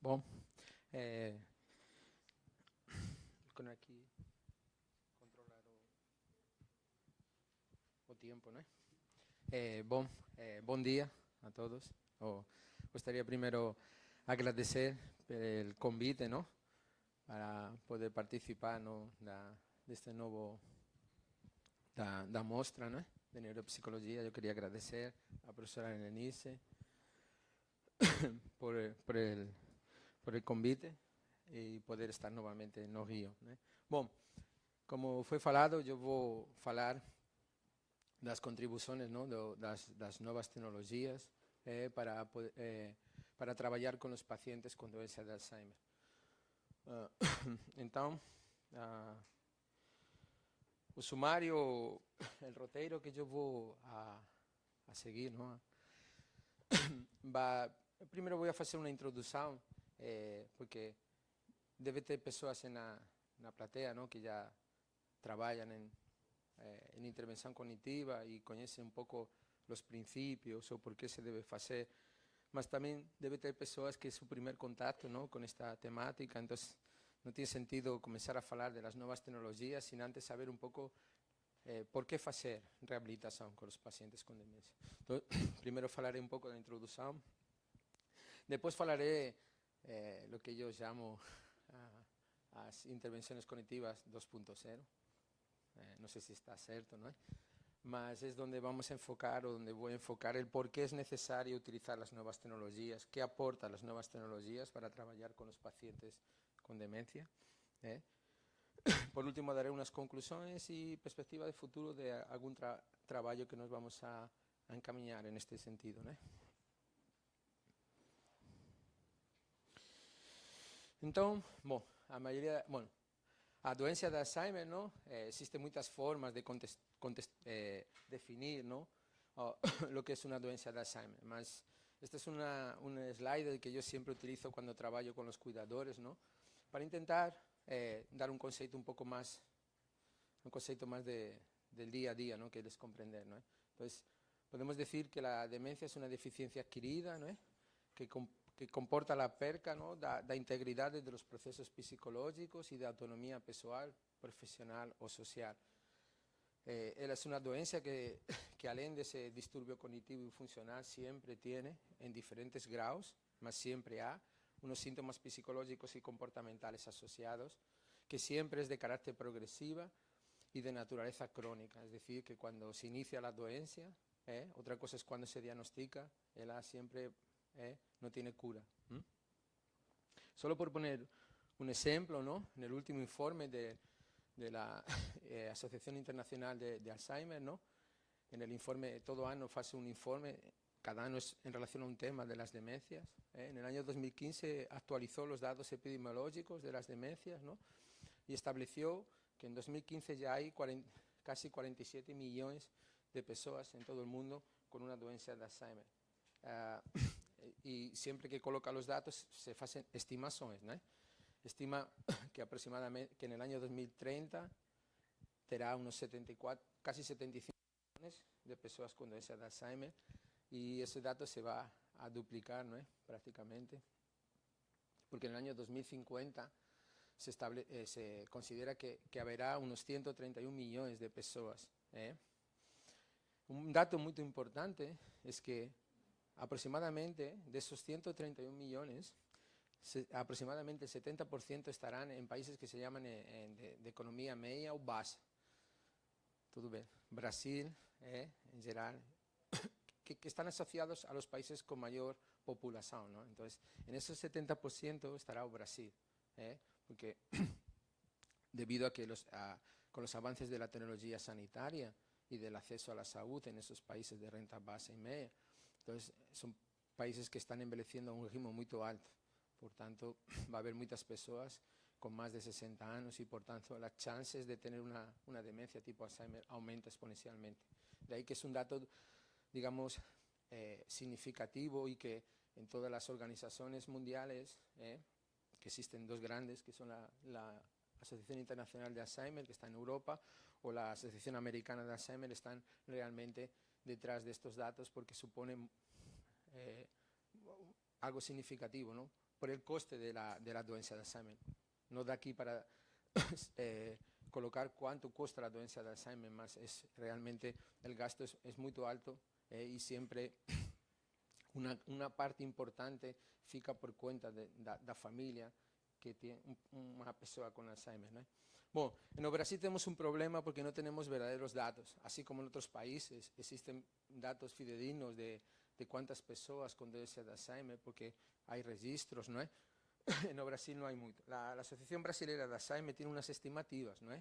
Bom, con aqui controlar o tempo, né? Bom dia a todos. Gostaria primeiro agradecer pelo convite, não? Para poder participar deste novo da mostra, né? De neuropsicologia. Eu queria agradecer à professora Enenice por el convite e poder estar novamente no Rio, né? Bom, como foi falado, eu vou falar das contribuições, não, das novas tecnologias para trabalhar com os pacientes com doença de Alzheimer. Então, o sumário, o roteiro que eu vou a seguir, não? Primeiro vou fazer uma introdução, porque deve ter pessoas na plateia, não, que já trabalham em intervenção cognitiva e conhecem um pouco os princípios ou por que se deve fazer, mas também deve ter pessoas que é seu primeiro contato, não, com esta temática, então não tem sentido começar a falar das novas tecnologias sem antes saber um pouco por que fazer reabilitação com os pacientes com demência. Então, primeiro falarei um pouco da introdução, depois falarei o que eu chamo as intervenções cognitivas 2.0. No sé si está certo, ¿no? Mas es donde vamos a enfocar, o donde voy a enfocar el por qué es necesario utilizar las nuevas tecnologías, qué aportan las nuevas tecnologías para trabajar con los pacientes con demencia. Por último, daré unas conclusiones y perspectiva de futuro de algún trabajo que nos vamos a encaminar en este sentido, ¿no? Então, bom, a doença de Alzheimer, não? Existem muitas formas de definir, não? O que é uma doença de Alzheimer, mas este é um slide que eu sempre utilizo quando trabalho com os cuidadores, não? Para tentar dar um conceito um pouco mais, del día a día, ¿no? Que eles comprender, ¿no? Entonces, podemos decir que la demencia es una deficiencia adquirida, ¿no? Que comporta la perca, ¿no? da integridad de los procesos psicológicos y de autonomía pessoal, profesional o social. Ella es una doença que além de ese disturbio cognitivo y funcional siempre tiene, en diferentes grados, mas siempre hay unos síntomas psicológicos y comportamentales asociados, que siempre es de carácter progresiva y de naturaleza crónica. Es decir, que cuando se inicia la doença, otra cosa es cuando se diagnostica, ella siempre no tiene cura. Solo por poner un ejemplo, ¿no? En el último informe de la Asociación Internacional de Alzheimer, ¿no? En el informe, todo año hace un informe, cada año es en relación a un tema de las demencias. En el año 2015 actualizó los datos epidemiológicos de las demencias, ¿no? Y estableció que en 2015 ya hay casi 47 millones de personas en todo el mundo con una doença de Alzheimer. Y siempre que coloca los datos se hacen estimaciones, ¿no? Estima que aproximadamente que en el año 2030 terá unos 74, casi 75 millones de personas con doença de Alzheimer y ese dato se va a duplicar, ¿no? Prácticamente, porque en el año 2050 se considera que habrá unos 131 millones de personas. Un dato muy importante es que aproximadamente de esos 131 millones, aproximadamente el 70% estarán en países que se llaman de economía media o baja. Todo bien. Brasil, en general, que están asociados a los países con mayor población, ¿no? Entonces, en esos 70% estará Brasil, porque debido a que con los avances de la tecnología sanitaria y del acceso a la salud en esos países de renta baja y media, entonces son países que están envelheciendo a un ritmo muy alto. Por tanto, va a haber muchas personas con más de 60 años y por tanto las chances de tener una demencia tipo Alzheimer aumenta exponencialmente. De ahí que es un dato, digamos, significativo y que en todas las organizaciones mundiales, que existen dos grandes, que son la Asociación Internacional de Alzheimer, que está en Europa, o la Asociación Americana de Alzheimer, están realmente detrás de estos datos porque suponen algo significativo, ¿no? por el coste de la doença de Alzheimer. No da aquí para colocar cuánto cuesta la doença de Alzheimer, más es realmente el gasto es muy alto y siempre una parte importante fica por cuenta da familia que tiene una persona con Alzheimer, ¿no? Bueno, en Brasil tenemos un problema porque no tenemos verdaderos datos, así como en otros países existen datos fidedignos de cuántas personas con doença de Alzheimer, porque hay registros, ¿no? En Brasil no hay mucho. La Asociación Brasileña de Alzheimer tiene unas estimativas, ¿no?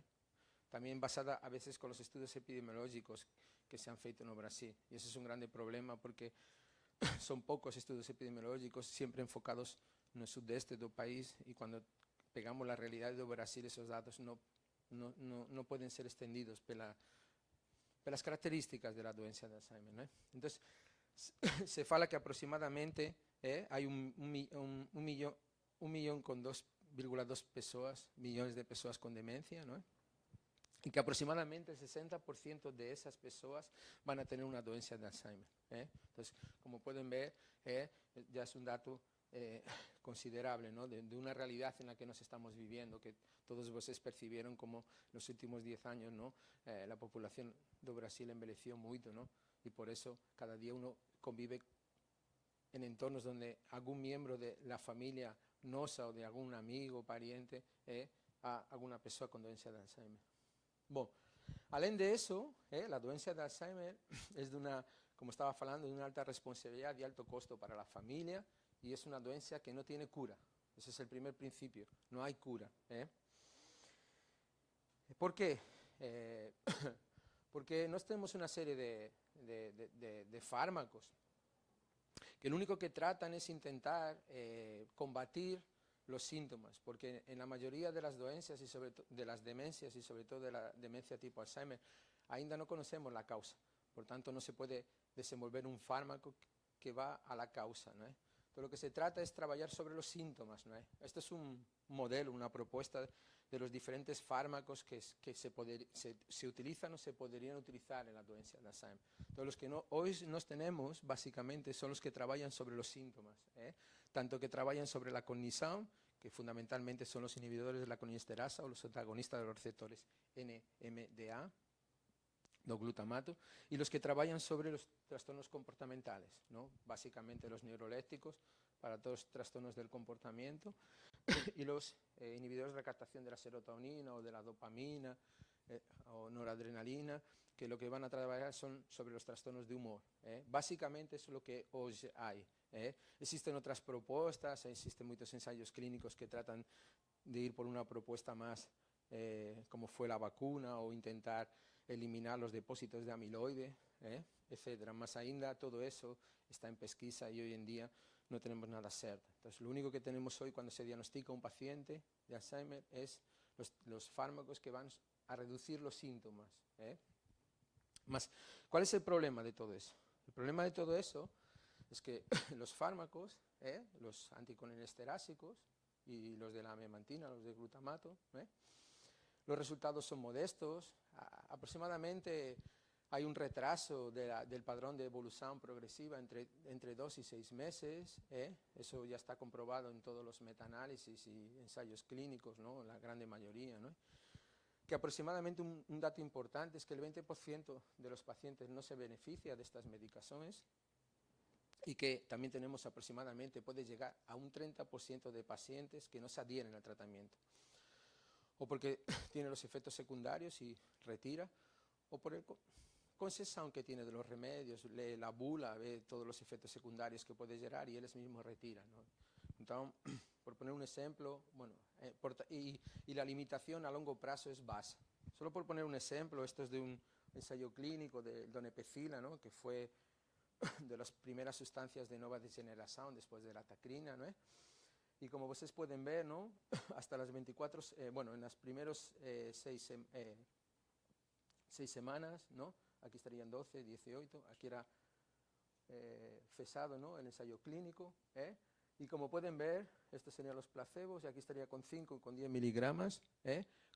También basada a veces con los estudios epidemiológicos que se han feito en Brasil, y ese es un grande problema porque son pocos estudios epidemiológicos, siempre enfocados en el sudeste del país, y cuando pegamos la realidad de Brasil, esos datos no pueden ser extendidos por las características de la doença de Alzheimer, ¿no? Entonces, se fala que aproximadamente hay un millón con 2,2 millones de personas con demencia, ¿no? Y que aproximadamente el 60% de esas personas van a tener una doença de Alzheimer. Entonces, como pueden ver, ya es un dato considerable, ¿no? de una realidad en la que nos estamos viviendo, que todos ustedes percibieron como en los últimos 10 años, ¿no? La población de Brasil envelheció mucho, ¿no? Y por eso cada día uno convive en entornos donde algún miembro de la familia nosa o de algún amigo, pariente, a alguna persona con doença de Alzheimer. Bueno, além de eso, la doença de Alzheimer es de una, como estaba hablando, de una alta responsabilidad y alto costo para la familia, y es una doença que no tiene cura. Ese es el primer principio, no hay cura. ¿Por qué? Porque no tenemos una serie de fármacos que lo único que tratan es intentar combatir los síntomas, porque en la mayoría de las doenças y sobre de las demencias, y sobre todo de la demencia tipo Alzheimer, ainda no conocemos la causa, por tanto no se puede desenvolver un fármaco que va a la causa, ¿no? Entonces lo que se trata es trabajar sobre los síntomas, ¿no? Este es un modelo, una propuesta de los diferentes fármacos que se utilizan o se podrían utilizar en la doença de Alzheimer. Entonces los que hoy nos tenemos básicamente son los que trabajan sobre los síntomas, tanto que trabajan sobre la cognición, que fundamentalmente son los inhibidores de la colinesterasa o los antagonistas de los receptores NMDA, do glutamato, y los que trabajan sobre los trastornos comportamentales, ¿no? Básicamente los neurolépticos para todos los trastornos del comportamiento y los inhibidores de la captación de la serotonina o de la dopamina o noradrenalina, que lo que van a trabajar son sobre los trastornos de humor. Básicamente eso es lo que hoy hay. Existen otras propuestas, existen muchos ensayos clínicos que tratan de ir por una propuesta más como fue la vacuna o intentar eliminar los depósitos de amiloide, etcétera. Más ainda, todo eso está en pesquisa y hoy en día no tenemos nada certo. Entonces, lo único que tenemos hoy cuando se diagnostica un paciente de Alzheimer es los fármacos que van a reducir los síntomas. Más, ¿cuál es el problema de todo eso? El problema de todo eso es que los fármacos, los anticolinestérásicos y los de la memantina, los de glutamato, los resultados son modestos. Aproximadamente hay un retraso del padrón de evolución progresiva entre 2 y 6 meses. Eso ya está comprobado en todos los metaanálisis y ensayos clínicos, ¿no? La grande mayoría, ¿no? Que aproximadamente un dato importante es que el 20% de los pacientes no se beneficia de estas medicaciones, y que también tenemos aproximadamente, puede llegar a un 30% de pacientes que no se adhieren al tratamiento, o porque tiene los efectos secundarios y retira, o por el concesión que tiene de los remedios, lee la bula, ve todos los efectos secundarios que puede llegar y él mismo retira, ¿no? Entonces, por poner un ejemplo, bueno, y la limitación a largo plazo es baja. Solo por poner un ejemplo, esto es de un ensayo clínico de donepezila, ¿no? Que fue de las primeras sustancias de nueva degeneración después de la tacrina, ¿no? Y como ustedes pueden ver, ¿no? Hasta las 24, bueno, en las primeras 6 semanas, ¿no? Aquí estarían 12, 18, aquí era FESADO, ¿no? El ensayo clínico, y como pueden ver, estos serían los placebos, y aquí estaría con 5 y con 10 miligramos,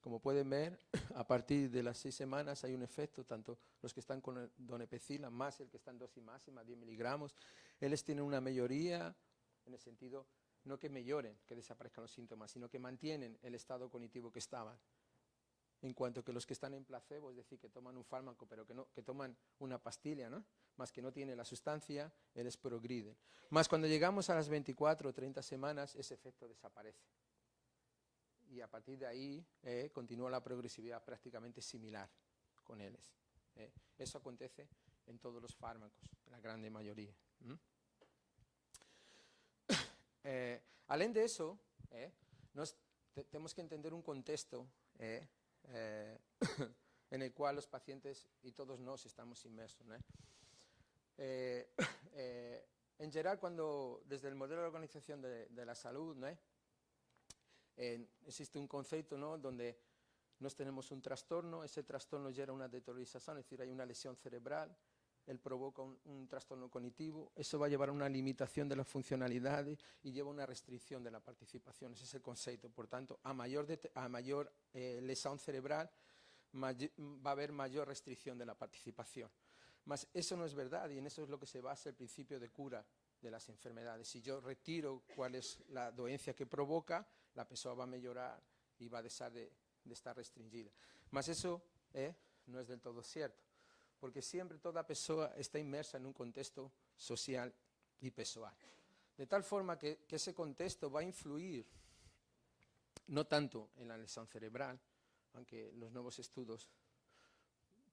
Como pueden ver, a partir de las 6 semanas hay un efecto, tanto los que están con donepezila más el que está en dosis máxima, 10 miligramos, ellos tienen una mayoría en el sentido no que mejoren, que desaparezcan los síntomas, sino que mantienen el estado cognitivo que estaban. En cuanto que los que están en placebo, es decir, que toman un fármaco, pero que toman una pastilla, ¿no? Más que no tiene la sustancia, ellos progriden. Más cuando llegamos a las 24 o 30 semanas, ese efecto desaparece. Y a partir de ahí continúa la progresividad prácticamente similar con ellos. Eso acontece en todos los fármacos, en la gran mayoría. Além de eso, tenemos que entender un contexto en el cual los pacientes y todos nos estamos inmersos, ¿no? En general, desde el modelo de organización de la salud, ¿no? Existe un concepto, ¿no? Donde nos tenemos un trastorno, ese trastorno genera una deteriorización, es decir, hay una lesión cerebral, él provoca un trastorno cognitivo, eso va a llevar a una limitación de las funcionalidades y lleva a una restricción de la participación, ese es el concepto. Por tanto, a mayor lesión cerebral va a haber mayor restricción de la participación. Mas eso no es verdad y en eso es lo que se basa el principio de cura de las enfermedades. Si yo retiro cuál es la dolencia que provoca, la persona va a mejorar y va a dejar de estar restringida. Mas eso no es del todo cierto, porque siempre toda persona está inmersa en un contexto social y personal. De tal forma que ese contexto va a influir no tanto en la lesión cerebral, aunque los nuevos estudios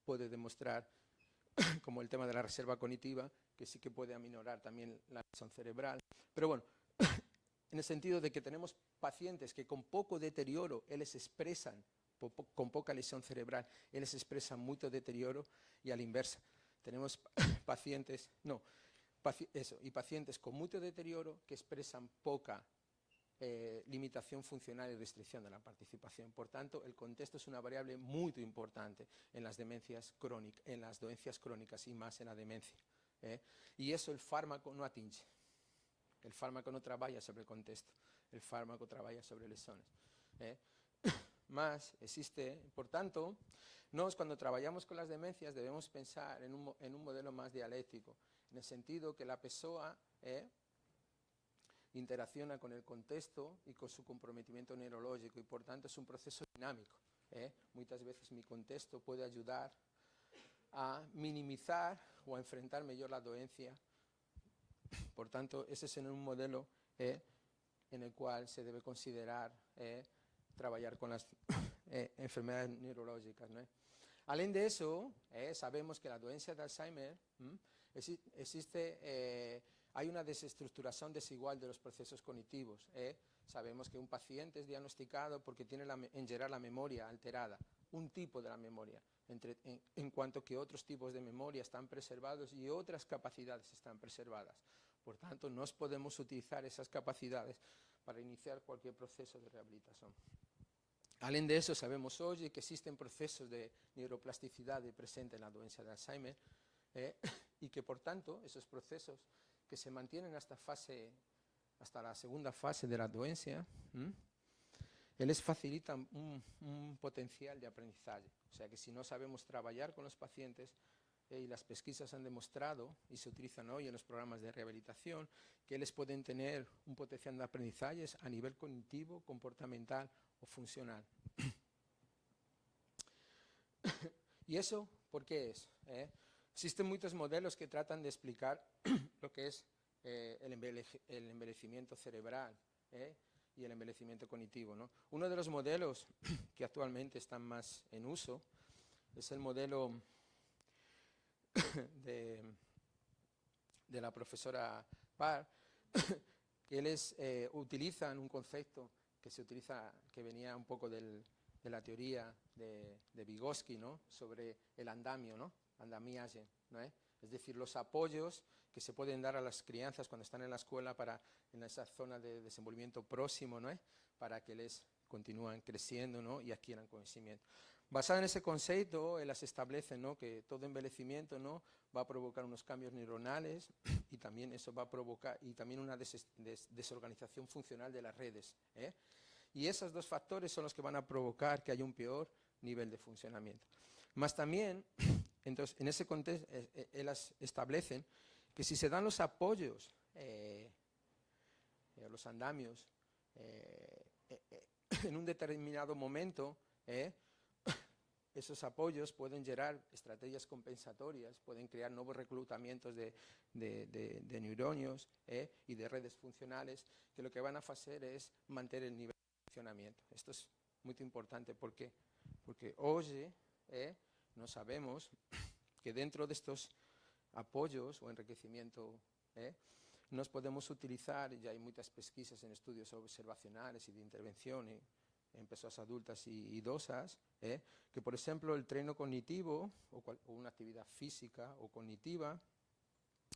pueden demostrar, como el tema de la reserva cognitiva, que sí que puede aminorar también la lesión cerebral. Pero bueno, en el sentido de que tenemos pacientes que con poco deterioro, ellos expresan, con poca lesión cerebral, ellos expresan mucho deterioro, y a la inversa, tenemos pacientes con mucho deterioro que expresan poca limitación funcional y restricción de la participación. Por tanto, el contexto es una variable muy importante en las demencias crónicas, en las dolencias crónicas y más en la demencia. Y eso el fármaco no atinge. El fármaco no trabaja sobre el contexto, el fármaco trabaja sobre lesiones. Más existe, por tanto, cuando trabajamos con las demencias debemos pensar en un modelo más dialéctico, en el sentido que la persona interacciona con el contexto y con su comprometimiento neurológico y por tanto es un proceso dinámico. Muchas veces mi contexto puede ayudar a minimizar o a enfrentar mejor la dolencia. Por tanto, ese es un modelo en el cual se debe considerar trabajar con las enfermedades neurológicas, ¿no? Além de eso, sabemos que la dolencia de Alzheimer hay una desestructuración desigual de los procesos cognitivos. Sabemos que un paciente es diagnosticado porque tiene en general la memoria alterada, un tipo de la memoria, en cuanto que otros tipos de memoria están preservados y otras capacidades están preservadas. Por tanto, no podemos utilizar esas capacidades para iniciar cualquier proceso de rehabilitación. Além de eso, sabemos hoy que existen procesos de neuroplasticidad presentes en la dolencia de Alzheimer y que, por tanto, esos procesos que se mantienen hasta la segunda fase de la dolencia, les facilitan un potencial de aprendizaje. O sea que si no sabemos trabajar con los pacientes, y las pesquisas han demostrado, y se utilizan hoy en los programas de rehabilitación, que les pueden tener un potencial de aprendizaje a nivel cognitivo, comportamental o funcional. ¿Y eso por qué es? Existen muchos modelos que tratan de explicar lo que es el envejecimiento cerebral y el envejecimiento cognitivo, ¿no? Uno de los modelos que actualmente están más en uso es el modelo de la profesora Parr, que ellos utilizan un concepto que venía un poco de la teoría de Vygotsky, ¿no? Sobre el andamio, ¿no? Andamiaje, ¿no? Es decir, los apoyos que se pueden dar a las crianzas cuando están en la escuela en esa zona de desenvolvimiento próximo, ¿no? Para que les continúen creciendo, ¿no? Y adquieran conocimiento. Basado en ese concepto, ellas establecen, ¿no? Que todo envejecimiento, ¿no? Va a provocar unos cambios neuronales y también eso va a provocar una desorganización funcional de las redes. Y esos dos factores son los que van a provocar que haya un peor nivel de funcionamiento. Más también, entonces, en ese contexto, ellas establecen que si se dan los apoyos los andamios, en un determinado momento, esos apoyos pueden generar estrategias compensatorias, pueden crear nuevos reclutamientos de neuronios y de redes funcionales, que lo que van a hacer es mantener el nivel de funcionamiento. Esto es muy importante porque hoy no sabemos que dentro de estos apoyos o enriquecimiento nos podemos utilizar, ya hay muchas pesquisas en estudios observacionales y de intervención en personas adultas y idosas, que por ejemplo el treno cognitivo o una actividad física o cognitiva,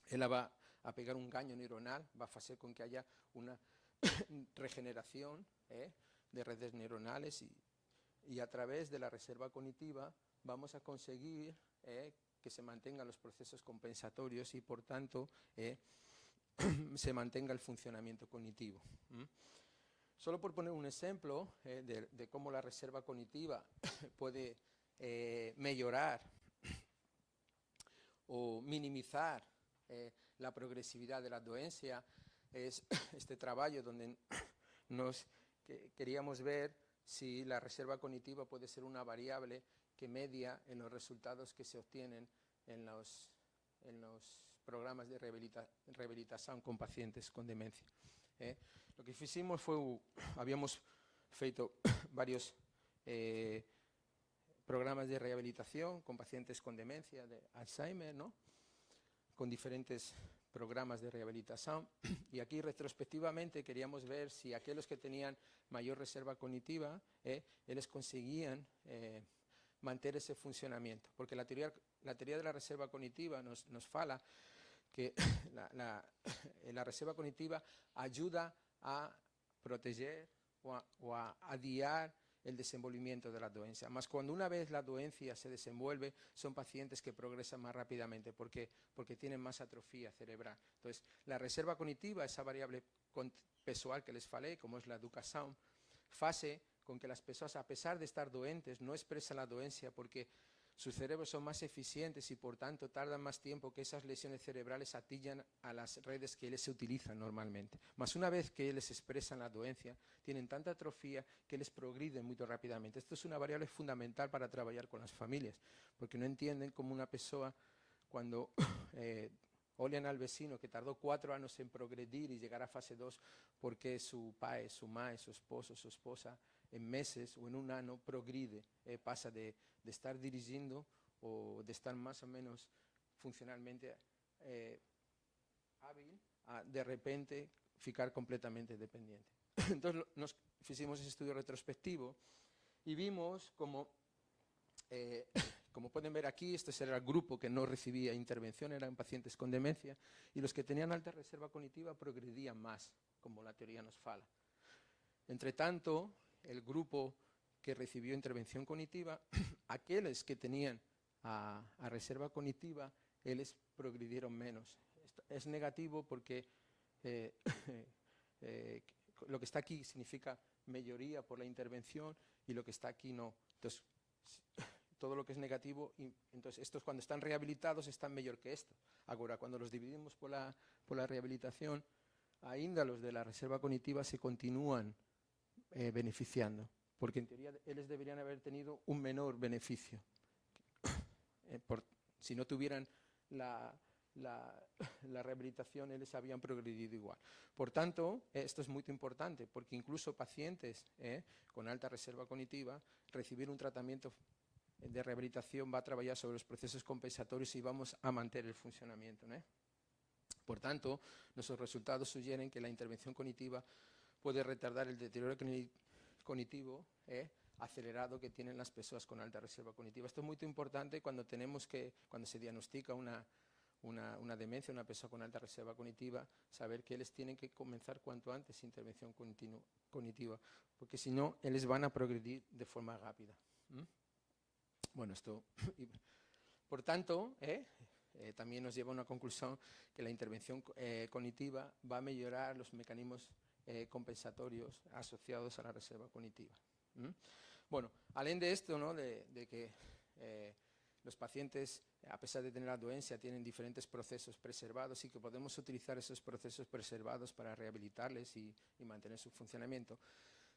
él va a pegar un gaño neuronal, va a hacer con que haya una regeneración de redes neuronales y a través de la reserva cognitiva vamos a conseguir que se mantengan los procesos compensatorios y por tanto se mantenga el funcionamiento cognitivo. Solo por poner un ejemplo de cómo la reserva cognitiva puede mejorar o minimizar la progresividad de la dolencia, es este trabajo donde nos queríamos ver si la reserva cognitiva puede ser una variable que media en los resultados que se obtienen en los programas de rehabilitación con pacientes con demencia. Lo que hicimos fue, habíamos feito varios programas de rehabilitación con pacientes con demencia de Alzheimer, ¿no? Con diferentes programas de rehabilitación y aquí retrospectivamente queríamos ver si aquellos que tenían mayor reserva cognitiva ellos conseguían mantener ese funcionamiento, porque la teoría de la reserva cognitiva nos fala que la reserva cognitiva ayuda a proteger o a adiar el desenvolvimiento de la dolencia. Mas cuando una vez la dolencia se desenvuelve, son pacientes que progresan más rápidamente porque tienen más atrofia cerebral. Entonces, la reserva cognitiva, esa variable pessoal que les falé, como es la educación, hace con que las personas, a pesar de estar doentes, no expresan la dolencia porque sus cerebros son más eficientes y por tanto tardan más tiempo que esas lesiones cerebrales atillan a las redes que ellos se utilizan normalmente. Mas una vez que ellos expresan la dolencia, tienen tanta atrofia que les progriden muy rápidamente. Esto es una variable fundamental para trabajar con las familias, porque no entienden cómo una persona cuando olhan al vecino que tardó 4 años en progredir y llegar a fase 2 porque su padre, su madre, su esposo, su esposa en meses o en un año progride, pasa de estar dirigiendo o de estar más o menos funcionalmente hábil a de repente ficar completamente dependiente. Entonces nos hicimos ese estudio retrospectivo y vimos como pueden ver aquí, este era el grupo que no recibía intervención, eran pacientes con demencia, y los que tenían alta reserva cognitiva progredían más, como la teoría nos fala. Entre tanto, el grupo que recibió intervención cognitiva, aquellos que tenían a reserva cognitiva, ellos progredieron menos. Es negativo porque lo que está aquí significa mejoría por la intervención y lo que está aquí no. Entonces, todo lo que es negativo, entonces estos cuando están rehabilitados están mejor que esto. Ahora, cuando los dividimos por la rehabilitación, ainda los de la reserva cognitiva se continúan beneficiando, porque en teoría ellos deberían haber tenido un menor beneficio. Si no tuvieran la rehabilitación, ellos habían progredido igual. Por tanto, esto es muy importante, porque incluso pacientes con alta reserva cognitiva, recibir un tratamiento de rehabilitación va a trabajar sobre los procesos compensatorios y vamos a mantener el funcionamiento, ¿no? Por tanto, nuestros resultados sugieren que la intervención cognitiva puede retardar el deterioro cognitivo acelerado que tienen las personas con alta reserva cognitiva. Esto es muy importante cuando se diagnostica una demencia, una persona con alta reserva cognitiva, saber que ellos tienen que comenzar cuanto antes intervención cognitiva, porque si no, ellos van a progredir de forma rápida. Bueno, esto, por tanto, también nos lleva a una conclusión que la intervención cognitiva va a mejorar los mecanismos compensatorios asociados a la reserva cognitiva. Bueno, além de esto, ¿no? de que los pacientes, a pesar de tener la dolencia, tienen diferentes procesos preservados y que podemos utilizar esos procesos preservados para rehabilitarles y mantener su funcionamiento.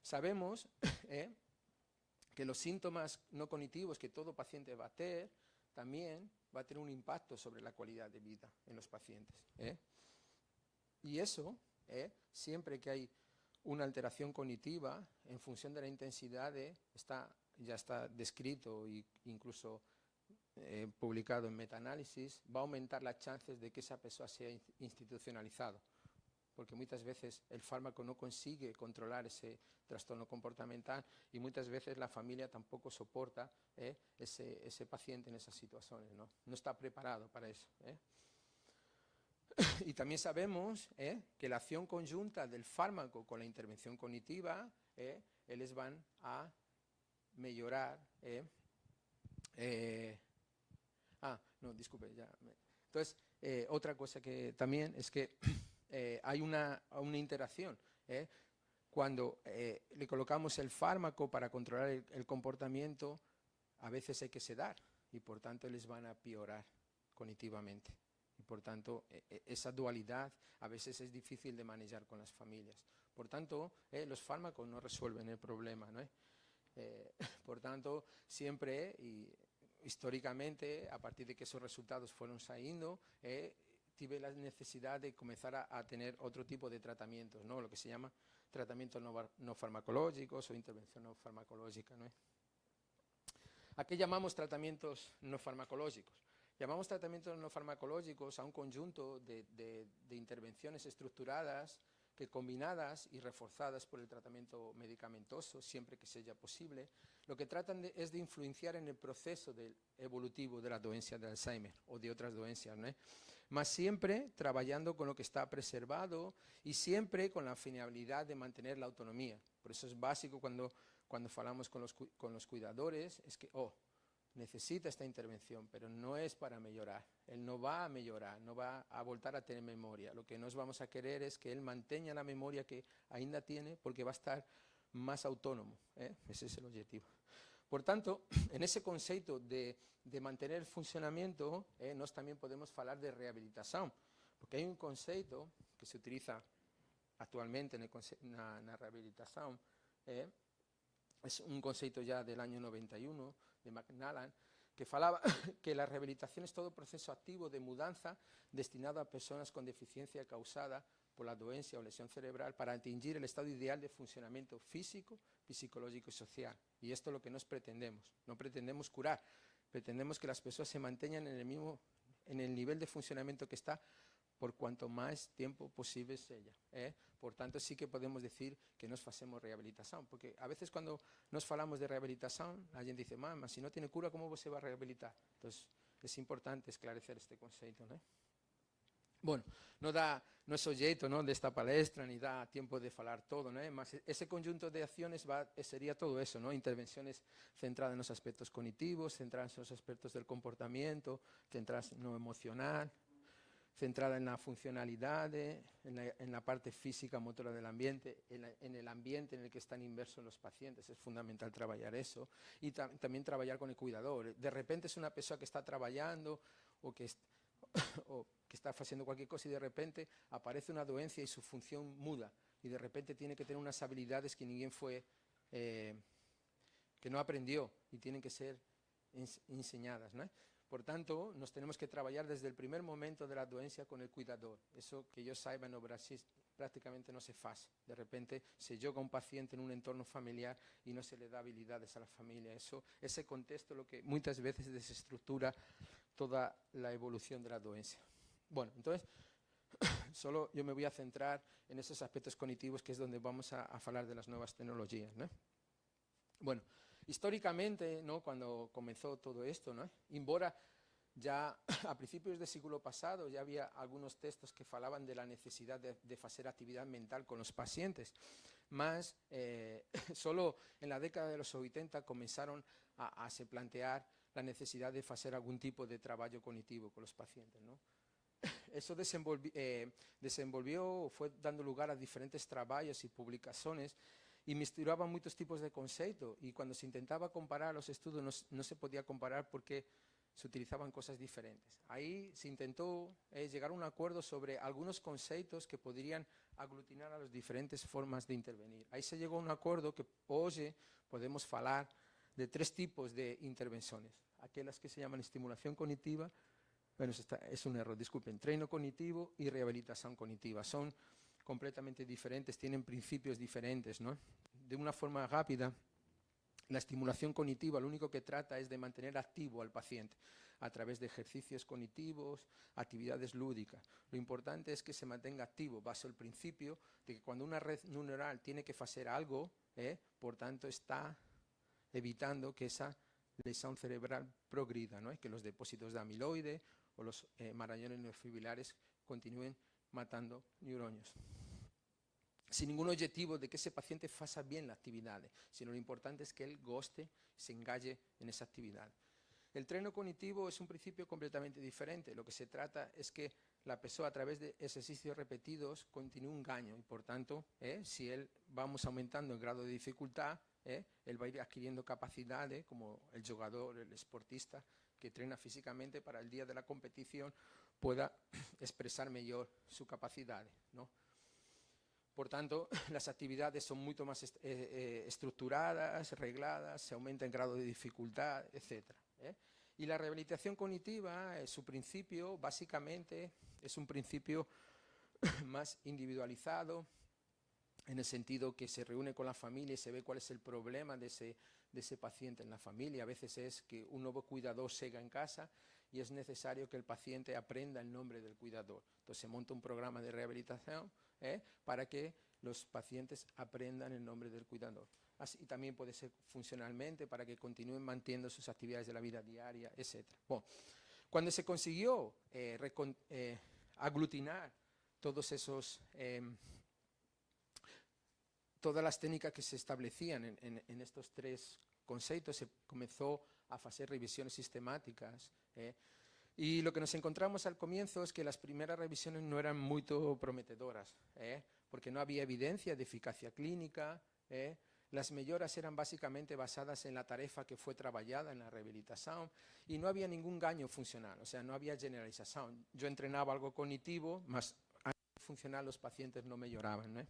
Sabemos que los síntomas no cognitivos que todo paciente va a tener, también va a tener un impacto sobre la calidad de vida en los pacientes. Y eso, siempre que hay una alteración cognitiva, en función de la intensidad, ya está descrito e incluso publicado en metaanálisis, va a aumentar las chances de que esa persona sea institucionalizada, porque muchas veces el fármaco no consigue controlar ese trastorno comportamental y muchas veces la familia tampoco soporta ese paciente en esas situaciones, no está preparado para eso. Y también sabemos que la acción conjunta del fármaco con la intervención cognitiva les van a mejorar. Entonces, otra cosa que también es que hay una interacción. Cuando le colocamos el fármaco para controlar el comportamiento, a veces hay que sedar y por tanto les van a empeorar cognitivamente. Y por tanto, esa dualidad a veces es difícil de manejar con las familias. Por tanto, los fármacos no resuelven el problema, ¿no? Por tanto, siempre y históricamente, a partir de que esos resultados fueron saliendo, tuve la necesidad de comenzar a tener otro tipo de tratamientos, ¿no? Lo que se llama tratamientos no farmacológicos o intervención no farmacológica, ¿no? ¿A qué llamamos tratamientos no farmacológicos? Llamamos tratamientos no farmacológicos a un conjunto de intervenciones estructuradas que, combinadas y reforzadas por el tratamiento medicamentoso, siempre que sea posible, lo que tratan es de influenciar en el proceso evolutivo de la dolencia de Alzheimer o de otras dolencias, ¿no? Más siempre trabajando con lo que está preservado y siempre con la finalidad de mantener la autonomía. Por eso es básico cuando hablamos con los cuidadores, es que, necesita esta intervención, pero no es para mejorar. Él no va a mejorar, no va a volver a tener memoria. Lo que nos vamos a querer es que él mantenga la memoria que ainda tiene, porque va a estar más autónomo. Ese es el objetivo. Por tanto, en ese concepto de mantener el funcionamiento, nos también podemos hablar de rehabilitación, porque hay un concepto que se utiliza actualmente en la rehabilitación, es un concepto ya del año 91, de McNallan, que falaba que la rehabilitación es todo proceso activo de mudanza destinado a personas con deficiencia causada por la dolencia o lesión cerebral para atingir el estado ideal de funcionamiento físico, psicológico y social. Y esto es lo que nos pretendemos. No pretendemos curar, pretendemos que las personas se mantengan en el nivel de funcionamiento que está por cuanto más tiempo posible sea. Por tanto, sí que podemos decir que nos hacemos rehabilitación, porque a veces cuando nos falamos de rehabilitación, la gente dice, mamá, si no tiene cura, ¿cómo se va a rehabilitar? Entonces, es importante esclarecer este concepto, ¿no? Bueno, no es objeto, ¿no?, de esta palestra, ni da tiempo de hablar todo, ¿no? Más ese conjunto de acciones sería todo eso, ¿no? Intervenciones centradas en los aspectos cognitivos, centradas en los aspectos del comportamiento, centradas en lo emocional, centrada en la funcionalidad, en la parte física, motora del ambiente, en el ambiente en el que están inmersos los pacientes. Es fundamental trabajar eso. Y también trabajar con el cuidador. De repente es una persona que está trabajando o que está haciendo cualquier cosa y de repente aparece una dolencia y su función muda. Y de repente tiene que tener unas habilidades que que no aprendió y tienen que ser enseñadas, ¿no? Por tanto, nos tenemos que trabajar desde el primer momento de la dolencia con el cuidador. Eso, que yo saiba, en Brasil prácticamente no se hace. De repente se llega a un paciente en un entorno familiar y no se le da habilidades a la familia. Ese contexto es lo que muchas veces desestructura toda la evolución de la dolencia. Bueno, entonces, solo yo me voy a centrar en esos aspectos cognitivos, que es donde vamos a hablar de las nuevas tecnologías, ¿no? Bueno, históricamente, ¿no?, cuando comenzó todo esto, ¿no?, embora ya a principios del siglo pasado ya había algunos textos que falaban de la necesidad de hacer actividad mental con los pacientes, más solo en la década de los 80 comenzaron a se plantear la necesidad de hacer algún tipo de trabajo cognitivo con los pacientes, ¿no? Eso desenvolvió, fue dando lugar a diferentes trabajos y publicaciones y mezclaba muchos tipos de conceptos, y cuando se intentaba comparar los estudios no se podía comparar porque se utilizaban cosas diferentes. Ahí se intentó llegar a un acuerdo sobre algunos conceptos que podrían aglutinar a las diferentes formas de intervenir. Ahí se llegó a un acuerdo que hoy podemos hablar de 3 tipos de intervenciones. Aquellas que se llaman estimulación cognitiva, bueno, es un error, disculpen, treino cognitivo y rehabilitación cognitiva. Son completamente diferentes, tienen principios diferentes, ¿no? De una forma rápida, la estimulación cognitiva lo único que trata es de mantener activo al paciente a través de ejercicios cognitivos, actividades lúdicas. Lo importante es que se mantenga activo bajo el principio de que cuando una red neuronal tiene que hacer algo, por tanto está evitando que esa lesión cerebral progrida, ¿no? Que los depósitos de amiloide o los marañones neurofibrilares continúen matando neuronas. Sin ningún objetivo de que ese paciente faça bien la actividad, sino lo importante es que él goste, se engalle en esa actividad. El treino cognitivo es un principio completamente diferente. Lo que se trata es que la persona a través de ejercicios repetidos continúe un engaño y por tanto, si él vamos aumentando el grado de dificultad, él va a ir adquiriendo capacidades como el jugador, el esportista que entrena físicamente para el día de la competición pueda expresar mejor su capacidad, ¿no? Por tanto, las actividades son mucho más estructuradas, regladas, se aumenta el grado de dificultad, etc. Y la rehabilitación cognitiva, su principio, básicamente, es un principio más individualizado, en el sentido que se reúne con la familia y se ve cuál es el problema de ese paciente en la familia. A veces es que un nuevo cuidador llega en casa y es necesario que el paciente aprenda el nombre del cuidador. Entonces se monta un programa de rehabilitación para que los pacientes aprendan el nombre del cuidador. Así también puede ser funcionalmente para que continúen manteniendo sus actividades de la vida diaria, etc. Bueno, cuando se consiguió aglutinar todos esos... todas las técnicas que se establecían en estos 3 conceptos, se comenzó a hacer revisiones sistemáticas. Y lo que nos encontramos al comienzo es que las primeras revisiones no eran muy prometedoras, porque no había evidencia de eficacia clínica. Las mejoras eran básicamente basadas en la tarefa que fue trabajada en la rehabilitación y no había ningún engaño funcional, o sea, no había generalización. Yo entrenaba algo cognitivo, más a nivel funcional los pacientes no mejoraban.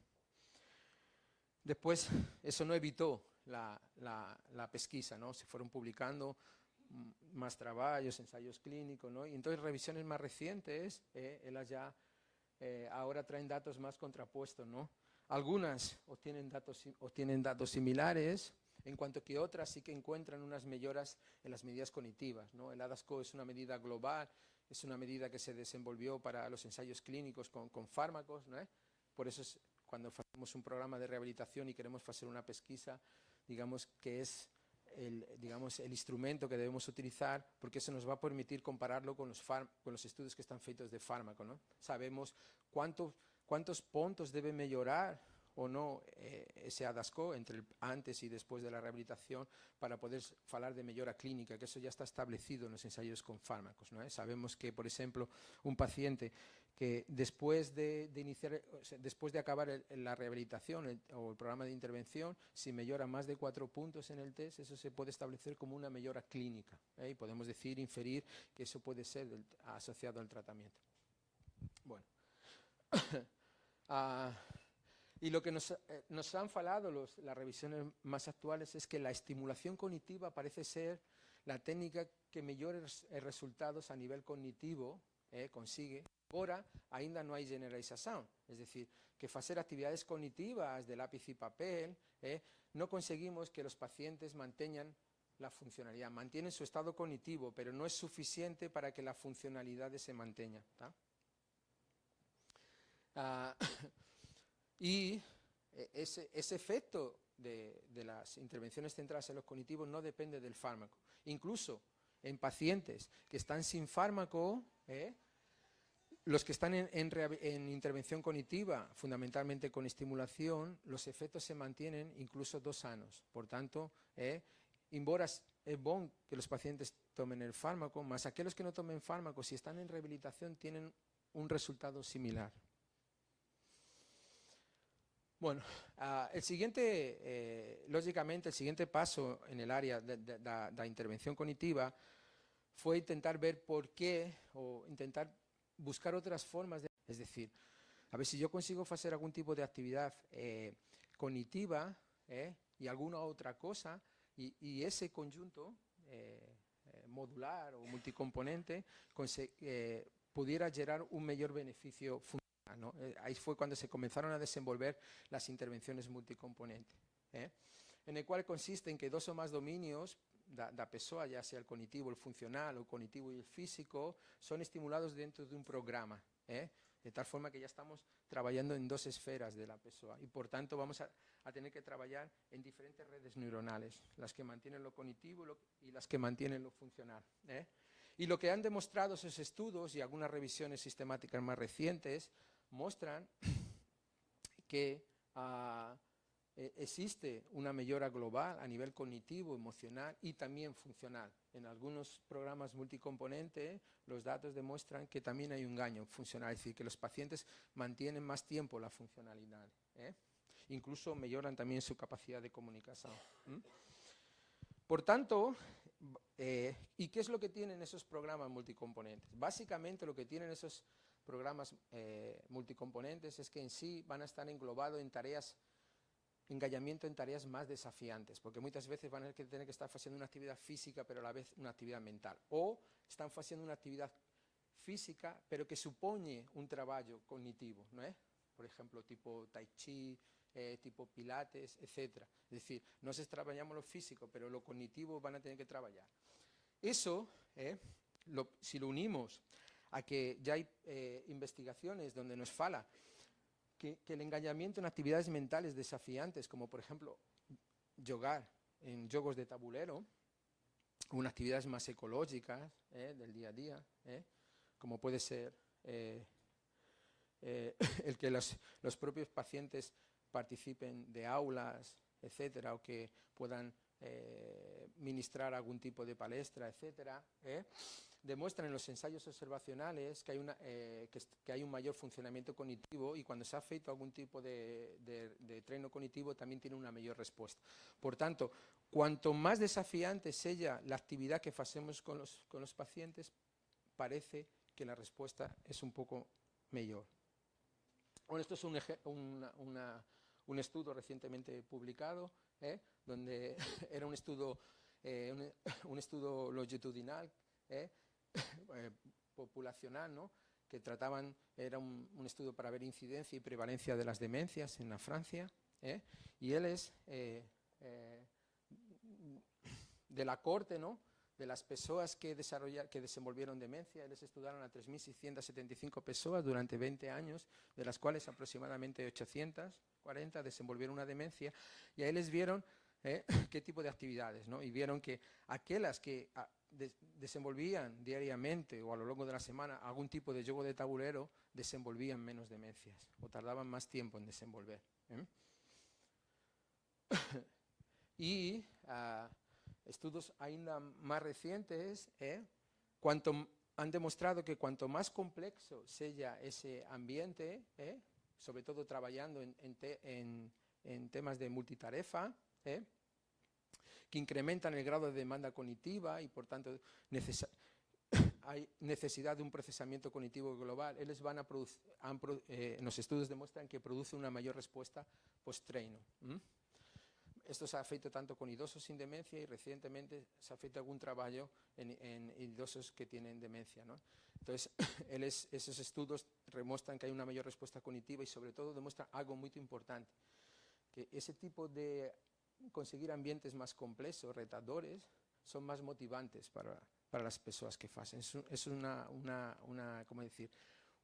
Después, eso no evitó la pesquisa, ¿no? Se fueron publicando más trabajos, ensayos clínicos, ¿no? Y entonces revisiones más recientes, ellas ya ahora traen datos más contrapuestos, ¿no? Algunas obtienen datos similares, en cuanto que otras sí que encuentran unas mejoras en las medidas cognitivas, ¿no? El ADAS-Cog es una medida global, es una medida que se desenvolvió para los ensayos clínicos con fármacos, ¿no? Por eso cuando hacemos un programa de rehabilitación y queremos hacer una pesquisa, digamos que es el instrumento que debemos utilizar, porque eso nos va a permitir compararlo con los estudios que están feitos de fármaco, ¿no? Sabemos cuántos puntos debe mejorar o no ese ADAS-Cog entre antes y después de la rehabilitación para poder hablar de mejora clínica, que eso ya está establecido en los ensayos con fármacos, ¿no? Sabemos que, por ejemplo, un paciente que después de acabar la rehabilitación o el programa de intervención, si mejora más de 4 puntos en el test, eso se puede establecer como una mejora clínica, y podemos inferir que eso puede ser asociado al tratamiento. Bueno. Y lo que nos han falado las revisiones más actuales es que la estimulación cognitiva parece ser la técnica que mejores resultados a nivel cognitivo consigue. Ahora, ainda no hay generalización, es decir, que hacer actividades cognitivas de lápiz y papel, no conseguimos que los pacientes mantengan la funcionalidad. Mantienen su estado cognitivo, pero no es suficiente para que la funcionalidad se mantenga. Y ese efecto de las intervenciones centradas en los cognitivos no depende del fármaco. Incluso en pacientes que están sin fármaco, los que están en intervención cognitiva, fundamentalmente con estimulación, los efectos se mantienen incluso 2 años. Por tanto, embora es bueno que los pacientes tomen el fármaco, más aquellos que no tomen fármaco, si están en rehabilitación, tienen un resultado similar. Bueno, lógicamente, el siguiente paso en el área de la intervención cognitiva fue intentar ver por qué, o intentar buscar otras formas de, es decir, a ver si yo consigo hacer algún tipo de actividad cognitiva y alguna otra cosa, y ese conjunto modular o multicomponente pudiera generar un mayor beneficio funcional, ¿no? Ahí fue cuando se comenzaron a desenvolver las intervenciones multicomponentes, en el cual consiste en que dos o más dominios da pessoa, ya sea el cognitivo, el funcional, o el cognitivo y el físico, son estimulados dentro de un programa, de tal forma que ya estamos trabajando en dos esferas de la pessoa y por tanto vamos a tener que trabajar en diferentes redes neuronales, las que mantienen lo cognitivo y las que mantienen lo funcional. Y lo que han demostrado esos estudios y algunas revisiones sistemáticas más recientes muestran que existe una mejora global a nivel cognitivo, emocional y también funcional. En algunos programas multicomponentes los datos demuestran que también hay un engaño funcional, es decir, que los pacientes mantienen más tiempo la funcionalidad, incluso mejoran también su capacidad de comunicación. Por tanto, ¿y qué es lo que tienen esos programas multicomponentes? Básicamente lo que tienen esos programas multicomponentes es que en sí van a estar englobados en tareas, engallamiento en tareas más desafiantes, porque muchas veces van a tener que estar haciendo una actividad física pero a la vez una actividad mental, o están haciendo una actividad física pero que supone un trabajo cognitivo, ¿no es? Por ejemplo, tipo tai chi, tipo pilates, etc. Es decir, no se trabajamos lo físico, pero lo cognitivo van a tener que trabajar. Eso, si lo unimos a que ya hay investigaciones donde nos fala que el engañamiento en actividades mentales desafiantes, como por ejemplo jugar en juegos de tabulero, o en actividades más ecológicas del día a día, como puede ser el que los propios pacientes participen de aulas, etcétera, o que puedan ministrar algún tipo de palestra, etcétera, demuestran en los ensayos observacionales que hay un mayor funcionamiento cognitivo, y cuando se ha feito algún tipo de treino cognitivo también tiene una mayor respuesta. Por tanto, cuanto más desafiante sea la actividad que hacemos con los pacientes, parece que la respuesta es un poco mayor. Bueno, esto es un estudio recientemente publicado, donde era un estudio longitudinal, populacional, ¿no? Que trataban, era un estudio para ver incidencia y prevalencia de las demencias en la Francia, y él es de la corte, ¿no?, de las personas que desenvolvieron demencia. Ellos estudiaron a 3.675 personas durante 20 años, de las cuales aproximadamente 840 desenvolvieron una demencia, y ahí les vieron qué tipo de actividades, ¿no? Y vieron que aquellas que desenvolvían diariamente o a lo largo de la semana algún tipo de juego de tablero desenvolvían menos demencias o tardaban más tiempo en desenvolver. Y estudios ainda más recientes han demostrado que cuanto más complejo sea ese ambiente, sobre todo trabajando en temas de multitarefa, que incrementan el grado de demanda cognitiva y por tanto hay necesidad de un procesamiento cognitivo global, ellos van a producir, en los estudios demuestran que produce una mayor respuesta post-treino. Esto se ha feito tanto con idosos sin demencia, y recientemente se ha feito algún trabajo en idosos que tienen demencia, ¿no? Entonces, esos estudios demuestran que hay una mayor respuesta cognitiva, y sobre todo demuestran algo muy importante, que ese tipo de conseguir ambientes más complejos, retadores, son más motivantes para las personas que hacen. Es ¿cómo decir?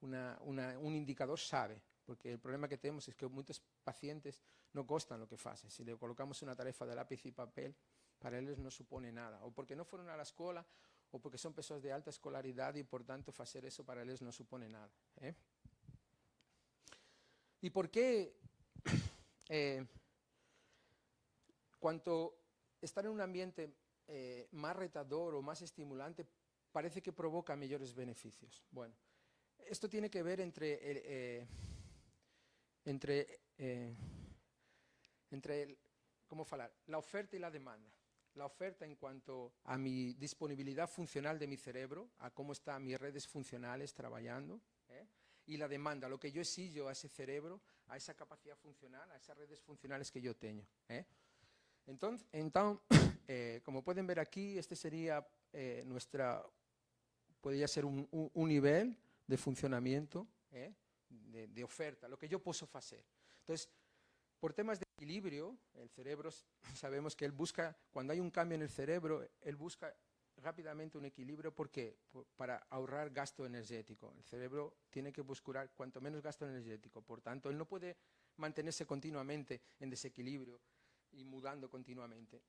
Un indicador sabe, porque el problema que tenemos es que muchos pacientes no gustan lo que hacen. Si le colocamos una tarefa de lápiz y papel, para ellos no supone nada, o porque no fueron a la escuela, o porque son personas de alta escolaridad y por tanto hacer eso para ellos no supone nada. ¿Y por qué? Cuanto estar en un ambiente más retador o más estimulante, parece que provoca mayores beneficios. Bueno, esto tiene que ver entre ¿cómo falar? La oferta y la demanda. la oferta en cuanto a mi disponibilidad funcional de mi cerebro, a cómo están mis redes funcionales trabajando, y la demanda, lo que yo exijo a ese cerebro, a esa capacidad funcional, a esas redes funcionales que yo tengo. Entonces como pueden ver aquí, este sería podría ser un nivel de funcionamiento, de oferta, lo que yo puedo hacer. Entonces, por temas de equilibrio, el cerebro, sabemos que él busca, cuando hay un cambio en el cerebro, él busca rápidamente un equilibrio. ¿Por qué? Para ahorrar gasto energético. El cerebro tiene que buscar cuanto menos gasto energético. Por tanto, él no puede mantenerse continuamente en desequilibrio y mudando continuamente.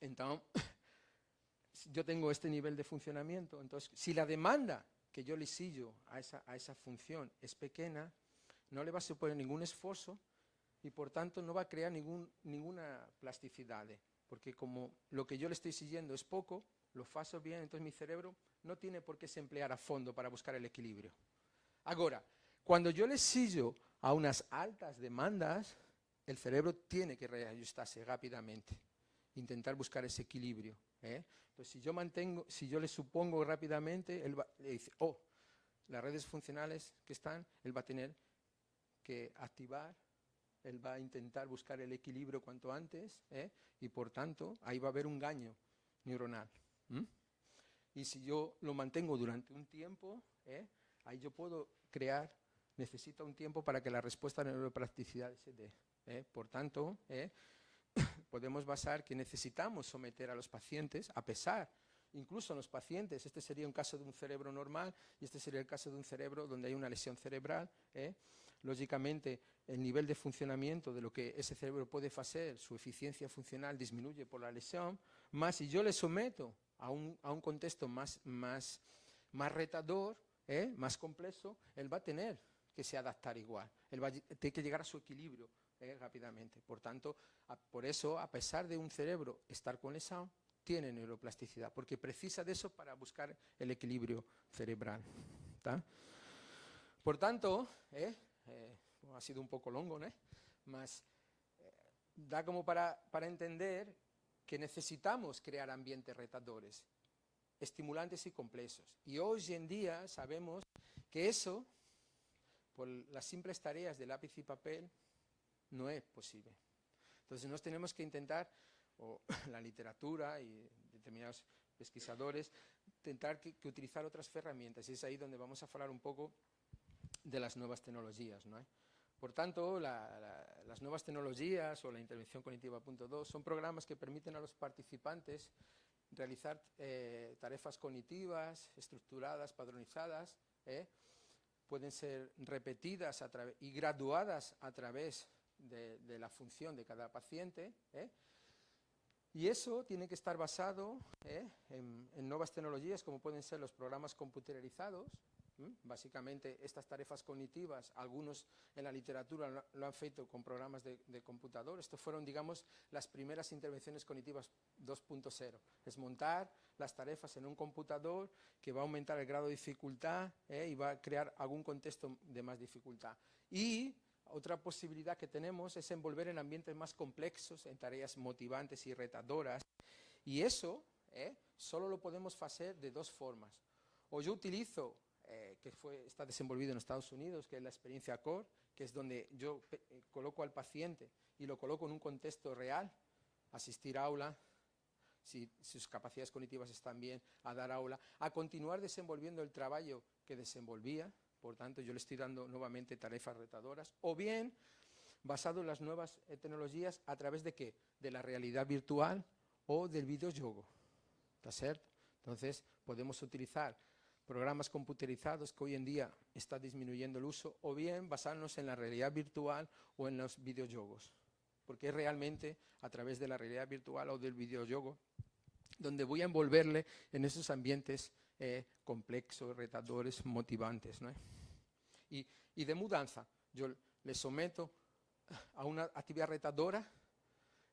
Entonces, yo tengo este nivel de funcionamiento. Entonces, si la demanda que yo le exijo a esa función es pequeña, no le va a suponer ningún esfuerzo y por tanto no va a crear ninguna plasticidad, porque como lo que yo le estoy exigiendo es poco, lo faço bien, entonces mi cerebro no tiene por qué se emplear a fondo para buscar el equilibrio. Ahora, cuando yo le exijo a unas altas demandas, el cerebro tiene que reajustarse rápidamente, intentar buscar ese equilibrio. Entonces, si yo le supongo rápidamente, él le dice, las redes funcionales que están, él va a tener que activar, él va a intentar buscar el equilibrio cuanto antes, y por tanto, ahí va a haber un engaño neuronal. Y si yo lo mantengo durante un tiempo, ahí yo puedo necesita un tiempo para que la respuesta a la neuroplasticidad se dé. Por tanto, podemos basar que necesitamos someter a los pacientes, a pesar, incluso en los pacientes, este sería un caso de un cerebro normal y este sería el caso de un cerebro donde hay una lesión cerebral. Lógicamente, el nivel de funcionamiento de lo que ese cerebro puede hacer, su eficiencia funcional disminuye por la lesión, más si yo le someto a un contexto más retador, más complejo, él va a tener que se adaptar igual, él va a tener que llegar a su equilibrio rápidamente. Por tanto, por eso, a pesar de un cerebro estar con lesión, tiene neuroplasticidad, porque precisa de eso para buscar el equilibrio cerebral. ¿Tá? Por tanto, ha sido un poco longo, ¿no? Mas da como para entender que necesitamos crear ambientes retadores, estimulantes y complejos. Y hoy en día sabemos que eso, por las simples tareas de lápiz y papel, no es posible. Entonces nos tenemos que intentar, o la literatura y determinados pesquisadores, intentar que utilizar otras herramientas. Y es ahí donde vamos a hablar un poco de las nuevas tecnologías, ¿no? Por tanto, las nuevas tecnologías o la intervención cognitiva 2.0 son programas que permiten a los participantes realizar tareas cognitivas, estructuradas, padronizadas, pueden ser repetidas y graduadas a través de la función de cada paciente, y eso tiene que estar basado en nuevas tecnologías como pueden ser los programas computerizados. Básicamente estas tareas cognitivas, algunos en la literatura lo han feito con programas de computador. Estos fueron, digamos, las primeras intervenciones cognitivas 2.0. Es montar las tareas en un computador que va a aumentar el grado de dificultad y va a crear algún contexto de más dificultad. Y otra posibilidad que tenemos es envolver en ambientes más complejos, en tareas motivantes y retadoras. Y eso solo lo podemos hacer de dos formas. O yo utilizo que está desenvolvido en Estados Unidos, que es la experiencia CORE, que es donde yo coloco al paciente y lo coloco en un contexto real, asistir a aula, si sus capacidades cognitivas están bien, a dar aula, a continuar desenvolviendo el trabajo que desenvolvía. Por tanto, yo le estoy dando nuevamente tareas retadoras, o bien basado en las nuevas tecnologías, ¿a través de qué? De la realidad virtual o del videojuego. ¿Está cierto? Entonces, podemos utilizar programas computerizados que hoy en día está disminuyendo el uso, o bien basarnos en la realidad virtual o en los videojuegos, porque es realmente a través de la realidad virtual o del videojuego donde voy a envolverle en esos ambientes complejos, retadores, motivantes, ¿no? Y de mudanza, yo le someto a una actividad retadora,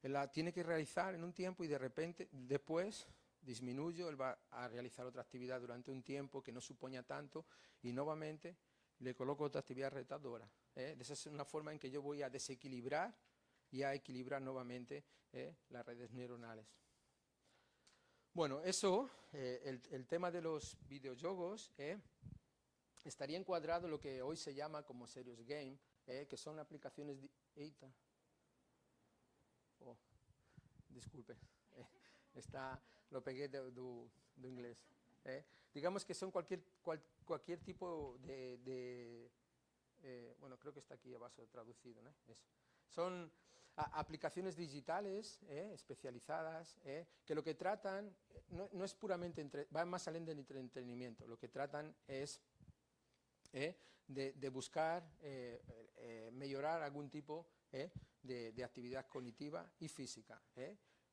él la tiene que realizar en un tiempo y de repente, después, disminuyo, él va a realizar otra actividad durante un tiempo que no suponga tanto y nuevamente le coloco otra actividad retadora. Esa es una forma en que yo voy a desequilibrar y a equilibrar nuevamente las redes neuronales. Bueno, eso, el tema de los videojuegos, estaría encuadrado en lo que hoy se llama como serious game, que son aplicaciones... disculpe, lo pegué do inglés. Digamos que son cualquier tipo bueno, creo que está aquí abajo traducido, ¿no? Eso. Son aplicaciones digitales especializadas que lo que tratan no es puramente, va más allá del entretenimiento, lo que tratan es de buscar mejorar algún tipo de actividad cognitiva y física.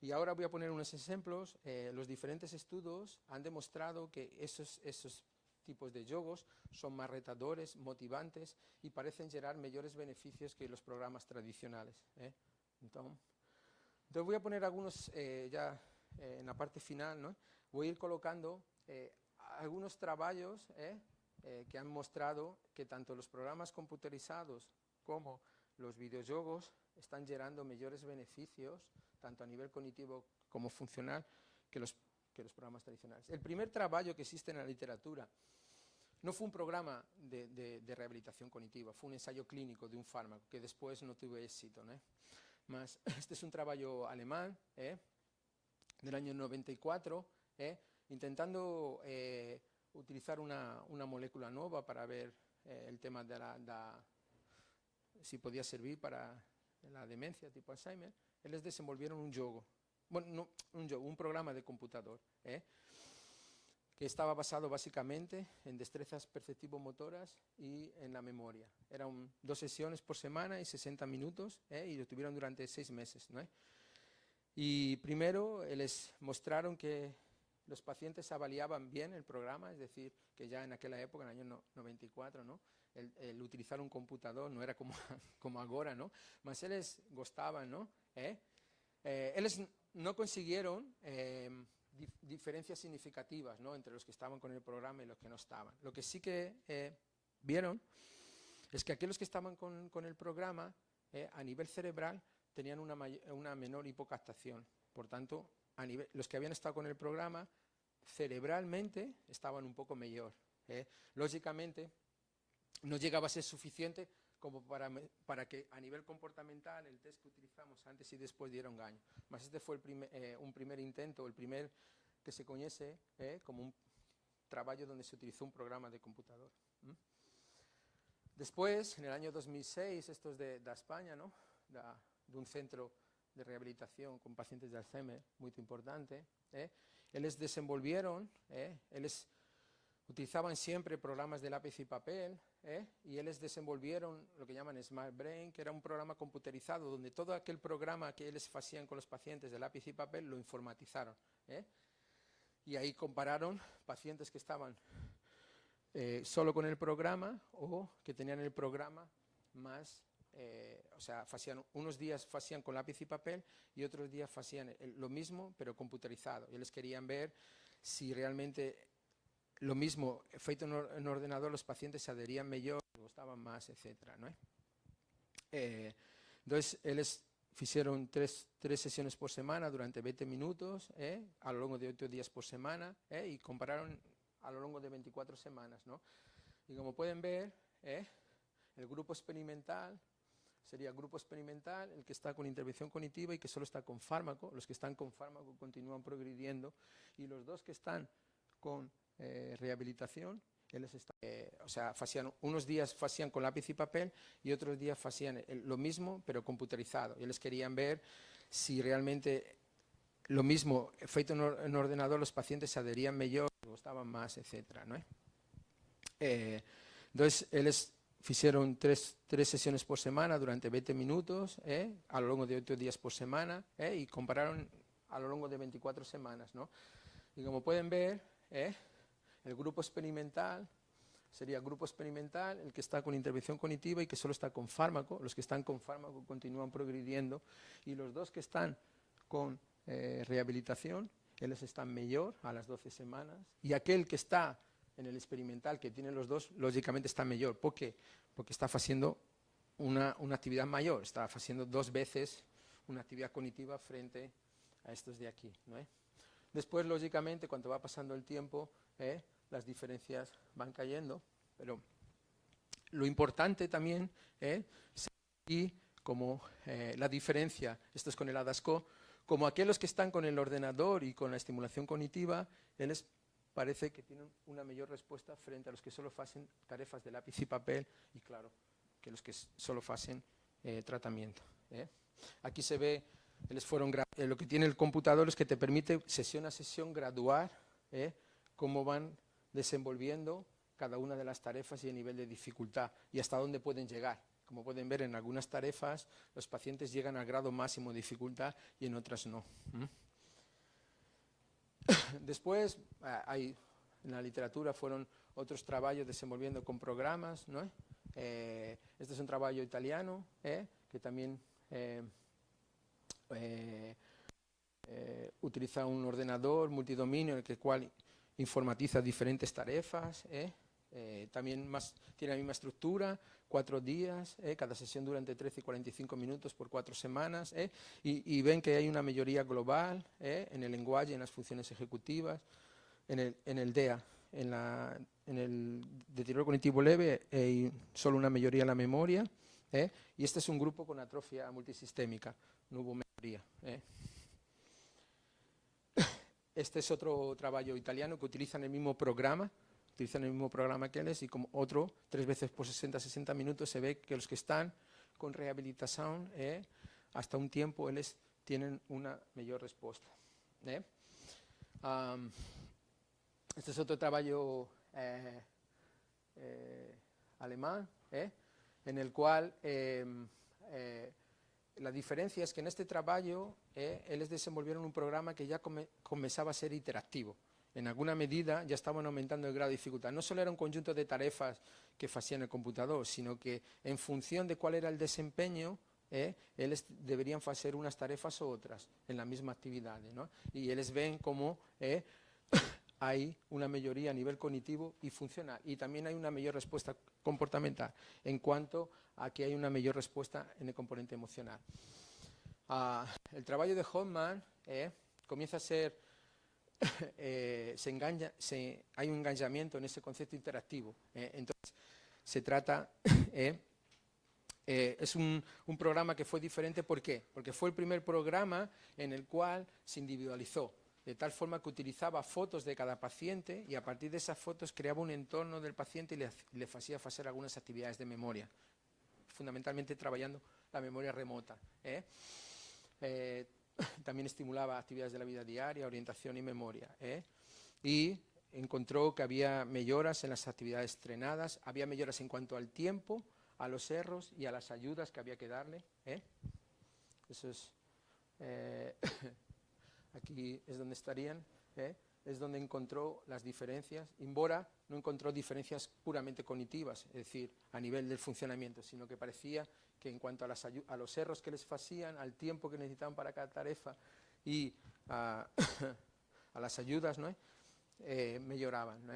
Y ahora voy a poner unos ejemplos. Los diferentes estudios han demostrado que esos tipos de juegos son más retadores, motivantes y parecen generar mayores beneficios que los programas tradicionales. Entonces voy a poner algunos ya en la parte final, ¿no? Voy a ir colocando algunos trabajos que han mostrado que tanto los programas computerizados como los videojuegos están generando mayores beneficios, tanto a nivel cognitivo como funcional, que los programas tradicionales. El primer trabajo que existe en la literatura no fue un programa de rehabilitación cognitiva, fue un ensayo clínico de un fármaco que después no tuvo éxito, ¿no? Este es un trabajo alemán del año 94, intentando utilizar una molécula nueva para ver el tema de si podía servir para la demencia tipo Alzheimer. Ellos desenvolvieron un juego, bueno, no, un programa de computador, que estaba basado básicamente en destrezas perceptivo-motoras y en la memoria. Eran 2 sesiones por semana y 60 minutos, y lo tuvieron durante 6 meses, ¿no? Y primero les mostraron que los pacientes avaliaban bien el programa, es decir, que ya en aquella época, en el año 94, ¿no? El utilizar un computador no era como ahora, ¿no? Mas ellos gustaban, ¿no? Ellos no consiguieron diferencias significativas, ¿no? Entre los que estaban con el programa y los que no estaban. Lo que sí que vieron es que aquellos que estaban con el programa a nivel cerebral tenían una menor hipocaptación. Por tanto, los que habían estado con el programa cerebralmente estaban un poco mejor. Lógicamente, no llegaba a ser suficiente como para que a nivel comportamental el test que utilizamos antes y después diera un engaño. Mas este fue un primer intento, el primer que se conoce como un trabajo donde se utilizó un programa de computador. Después, en el año 2006, esto es de España, ¿no? De un centro de rehabilitación con pacientes de Alzheimer muy importante. Ellos desenvolvieron, ellos utilizaban siempre programas de lápiz y papel, y ellos desenvolvieron lo que llaman Smart Brain, que era un programa computerizado donde todo aquel programa que ellos hacían con los pacientes de lápiz y papel lo informatizaron. Y ahí compararon pacientes que estaban solo con el programa o que tenían el programa más, o sea, unos días hacían con lápiz y papel y otros días hacían lo mismo pero computerizado. Y ellos querían ver si realmente lo mismo, feito en ordenador, los pacientes se adherían mejor, gustaban más, etc., ¿no? Entonces, ellos hicieron tres sesiones por semana durante 20 minutos, a lo largo de 8 días por semana, y compararon a lo largo de 24 semanas, ¿no? Y como pueden ver, el grupo experimental sería el grupo experimental, el que está con intervención cognitiva y que solo está con fármaco. Los que están con fármaco continúan progrediendo, y los dos que están con rehabilitación, o sea, unos días hacían con lápiz y papel y otros días hacían lo mismo pero computerizado. Y ellos querían ver si realmente lo mismo, feito en ordenador, los pacientes se adherían mejor, gustaban más, etc., ¿no? Entonces, ellos hicieron tres sesiones por semana durante 20 minutos, a lo largo de 8 días por semana, y compararon a lo largo de 24 semanas, ¿no? Y como pueden ver, el grupo experimental sería el grupo experimental, el que está con intervención cognitiva y que solo está con fármaco. Los que están con fármaco continúan progrediendo, y los dos que están con rehabilitación, ellos están mejor a las 12 semanas, y aquel que está en el experimental, que tiene los dos, lógicamente está mejor. ¿Por qué? Porque está haciendo una actividad mayor, está haciendo 2 veces una actividad cognitiva frente a estos de aquí, ¿no? Después, lógicamente, cuando va pasando el tiempo, las diferencias van cayendo, pero lo importante también y como la diferencia, esto es con el ADAS-CO, como aquellos que están con el ordenador y con la estimulación cognitiva, les parece que tienen una mayor respuesta frente a los que solo hacen tareas de lápiz y papel y, claro, que los que solo hacen tratamiento. Aquí se ve lo que tiene el computador es que te permite sesión a sesión graduar cómo van desenvolviendo cada una de las tareas y el nivel de dificultad y hasta dónde pueden llegar. Como pueden ver, en algunas tareas los pacientes llegan al grado máximo de dificultad y en otras no. Después, en la literatura fueron otros trabajos desenvolviendo con programas, ¿no? Este es un trabajo italiano que también utiliza un ordenador multidominio en el cual informatiza diferentes tareas. También tiene la misma estructura, 4 días, cada sesión dura entre 13 y 45 minutos por 4 semanas, y ven que hay una mejoría global en el lenguaje, en las funciones ejecutivas, en el DEA, en el deterioro cognitivo leve, hay solo una mejoría en la memoria, y este es un grupo con atrofia multisistémica, no hubo mejoría. Este es otro trabajo italiano que utilizan el mismo programa, que él es, y como otro, 3 veces por 60 minutos, se ve que los que están con rehabilitación, hasta un tiempo, ellos tienen una mejor respuesta. Este es otro trabajo alemán, en el cual la diferencia es que en este trabajo ellos desenvolvieron un programa que ya comenzaba a ser interactivo. En alguna medida ya estaban aumentando el grado de dificultad. No solo era un conjunto de tareas que hacían el computador, sino que en función de cuál era el desempeño, ellos deberían hacer unas tareas u otras en la misma actividad, ¿no? Y ellos ven cómo hay una mejoría a nivel cognitivo y funcional. Y también hay una mayor respuesta comportamental en cuanto a que hay una mayor respuesta en el componente emocional. El trabajo de Hoffman comienza a ser... hay un enganchamiento en ese concepto interactivo. Entonces, se trata... es un programa que fue diferente. ¿Por qué? Porque fue el primer programa en el cual se individualizó, de tal forma que utilizaba fotos de cada paciente y a partir de esas fotos creaba un entorno del paciente y le hacía hacer algunas actividades de memoria, fundamentalmente trabajando la memoria remota. También estimulaba actividades de la vida diaria, orientación y memoria. Y encontró que había mejoras en las actividades trenadas, había mejoras en cuanto al tiempo, a los errores y a las ayudas que había que darle. Eso es, aquí es donde estarían, es donde encontró las diferencias. Imbora no encontró diferencias puramente cognitivas, es decir, a nivel del funcionamiento, sino que parecía que en cuanto a los errores que les hacían, al tiempo que necesitaban para cada tarea y a las ayudas, ¿no? Mejoraban, ¿no?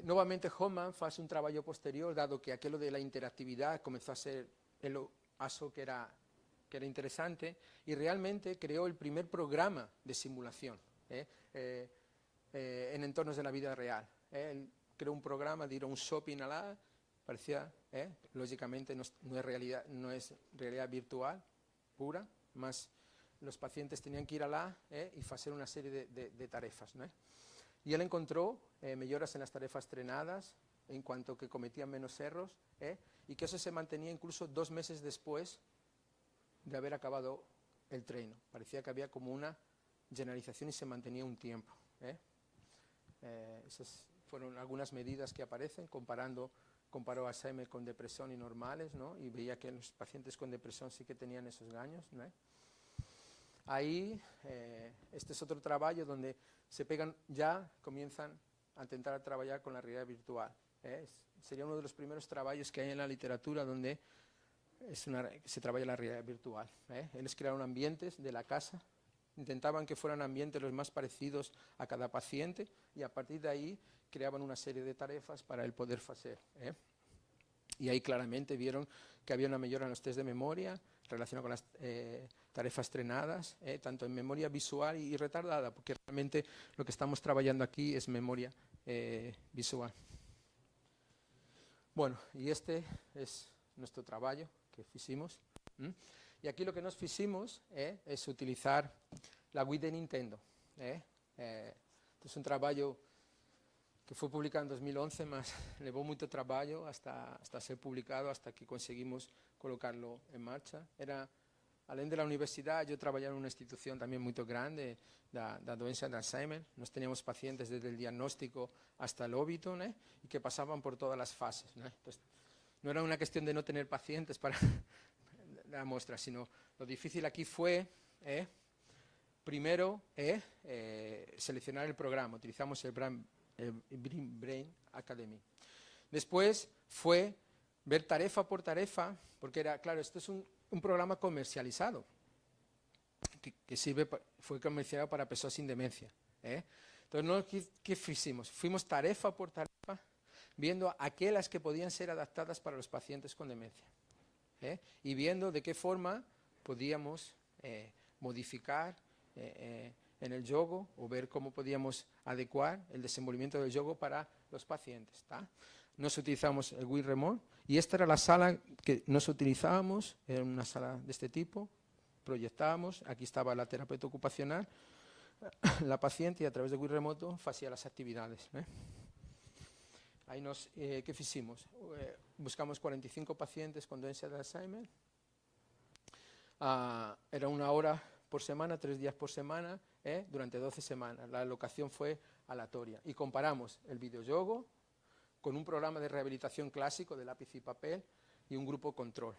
Nuevamente Hoffman hace un trabajo posterior, dado que aquello de la interactividad comenzó a ser algo que era interesante, y realmente creó el primer programa de simulación en entornos de la vida real. Él creó un programa de ir a un shopping parecía, lógicamente no es realidad virtual pura, más los pacientes tenían que ir y hacer una serie de tareas, ¿no? Y él encontró mejoras en las tareas trenadas, en cuanto que cometían menos errores, y que eso se mantenía incluso 2 meses después de haber acabado el treino. Parecía que había como una generalización y se mantenía un tiempo. Esas fueron algunas medidas que aparecen, comparó Alzheimer con depresión y normales, ¿no? Y veía que los pacientes con depresión sí que tenían esos daños, ¿no? Ahí, este es otro trabajo donde comienzan a intentar trabajar con la realidad virtual. Sería uno de los primeros trabajos que hay en la literatura donde se trabaja la realidad virtual. Ellos crearon ambientes de la casa, intentaban que fueran ambientes los más parecidos a cada paciente y a partir de ahí creaban una serie de tareas para el poder hacer. y ahí claramente vieron que había una mejora en los test de memoria relacionado con las tarefas trenadas, tanto en memoria visual y retardada, porque realmente lo que estamos trabajando aquí es memoria visual. Bueno, y este es nuestro trabajo que hicimos. Y aquí lo que nos hicimos es utilizar la Wii de Nintendo. Es un trabajo que fue publicado en 2011, mas llevó mucho trabajo hasta ser publicado, hasta que conseguimos colocarlo en marcha. Além de la universidad, yo trabajaba en una institución también muy grande, la doença de Alzheimer. Nos teníamos pacientes desde el diagnóstico hasta el óbito, y que pasaban por todas las fases. Entonces, no era una cuestión de no tener pacientes para la muestra, sino lo difícil aquí fue, primero, seleccionar el programa. Utilizamos el Brain Academy. Después fue ver tarefa por tarefa, porque era, claro, esto es un programa comercializado, que fue comercializado para personas sin demencia. Entonces, ¿qué hicimos? Fuimos tarefa por tarefa, viendo aquellas que podían ser adaptadas para los pacientes con demencia. Y viendo de qué forma podíamos modificar en el juego, o ver cómo podíamos adecuar el desenvolvimiento del juego para los pacientes. Nos utilizamos el Wii Remote, y esta era la sala que nos utilizábamos, era una sala de este tipo, proyectábamos, aquí estaba la terapeuta ocupacional, la paciente, y a través de Wii Remoto hacía las actividades. Ahí ¿qué hicimos? Buscamos 45 pacientes con dolencia de Alzheimer. Era 1 hora por semana, 3 días por semana, durante 12 semanas. La alocación fue aleatoria. Y comparamos el videojuego con un programa de rehabilitación clásico de lápiz y papel y un grupo control.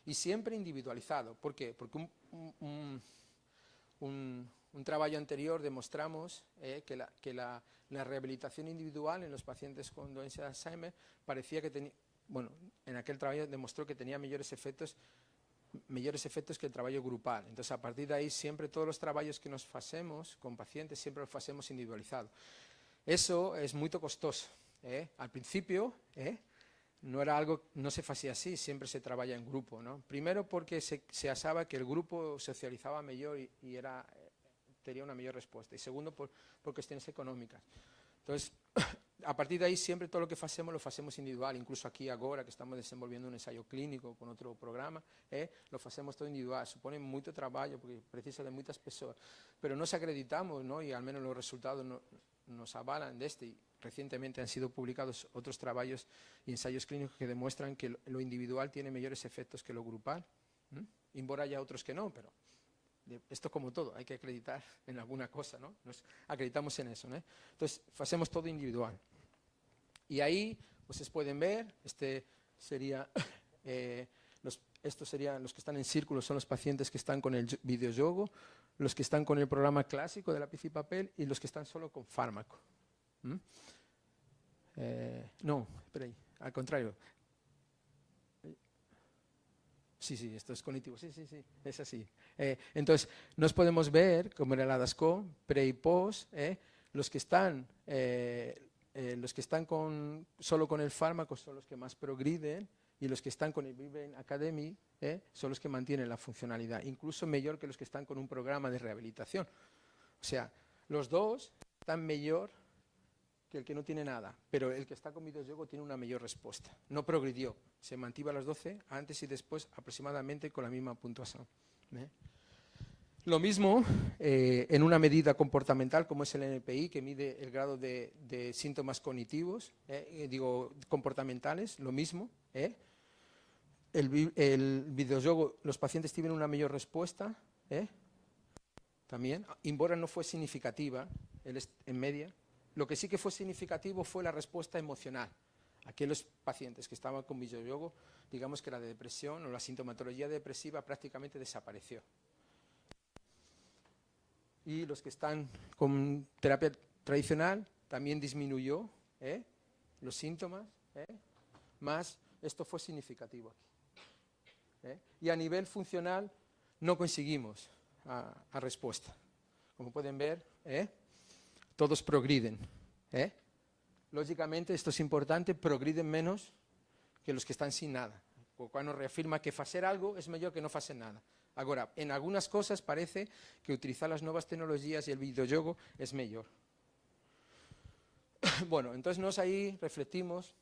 Y siempre individualizado. ¿Por qué? Porque un trabajo anterior demostramos que la rehabilitación individual en los pacientes con dolencia de Alzheimer parecía que tenía, bueno, en aquel trabajo demostró que tenía mejores efectos que el trabajo grupal. Entonces, a partir de ahí, siempre todos los trabajos que nos hacemos con pacientes, siempre los hacemos individualizados. Eso es muy costoso. Al principio, no se hacía así, siempre se trabaja en grupo, ¿no? Primero porque se asaba que el grupo socializaba mejor y tenía una mejor respuesta. Y segundo, por cuestiones económicas. Entonces, a partir de ahí, siempre todo lo que hacemos lo hacemos individual. Incluso aquí ahora que estamos desenvolviendo un ensayo clínico con otro programa, lo hacemos todo individual. Supone mucho trabajo porque precisa de muchas personas. Pero nos acreditamos, ¿no? Y al menos los resultados nos avalan de este. Y recientemente han sido publicados otros trabajos y ensayos clínicos que demuestran que lo individual tiene mejores efectos que lo grupal. Embora haya otros que no, pero esto como todo, hay que acreditar en alguna cosa, ¿no? Nos acreditamos en eso, ¿no? Entonces, hacemos todo individual. Y ahí, ustedes pueden ver, estos serían los que están en círculo, son los pacientes que están con el videojuego, los que están con el programa clásico de lápiz y papel y los que están solo con fármaco. No, espera ahí, al contrario. Sí, esto es cognitivo, sí, es así. Entonces, nos podemos ver, como era la DASCO, pre y post, los que están solo con el fármaco son los que más progriden, y los que están con el Brain Academy son los que mantienen la funcionalidad, incluso mejor que los que están con un programa de rehabilitación. O sea, los dos están mejor que el que no tiene nada, pero el que está con videojuego tiene una mejor respuesta. No progredió, se mantuvo a las 12, antes y después aproximadamente con la misma puntuación. Lo mismo en una medida comportamental como es el NPI, que mide el grado de síntomas cognitivos, comportamentales, lo mismo. El videojuego, los pacientes tienen una mejor respuesta, también, embora no fue significativa en media. Lo que sí que fue significativo fue la respuesta emocional. Aquellos pacientes que estaban con videojuego, digamos que la depresión o la sintomatología depresiva prácticamente desapareció. Y los que están con terapia tradicional también disminuyó los síntomas, más esto fue significativo aquí. Y a nivel funcional no conseguimos a respuesta. Como pueden ver, todos progriden. Lógicamente, esto es importante, progriden menos que los que están sin nada. O cuando reafirma que hacer algo es mejor que no hacer nada. Ahora, en algunas cosas parece que utilizar las nuevas tecnologías y el videojuego es mejor. Bueno, entonces nos ahí refletimos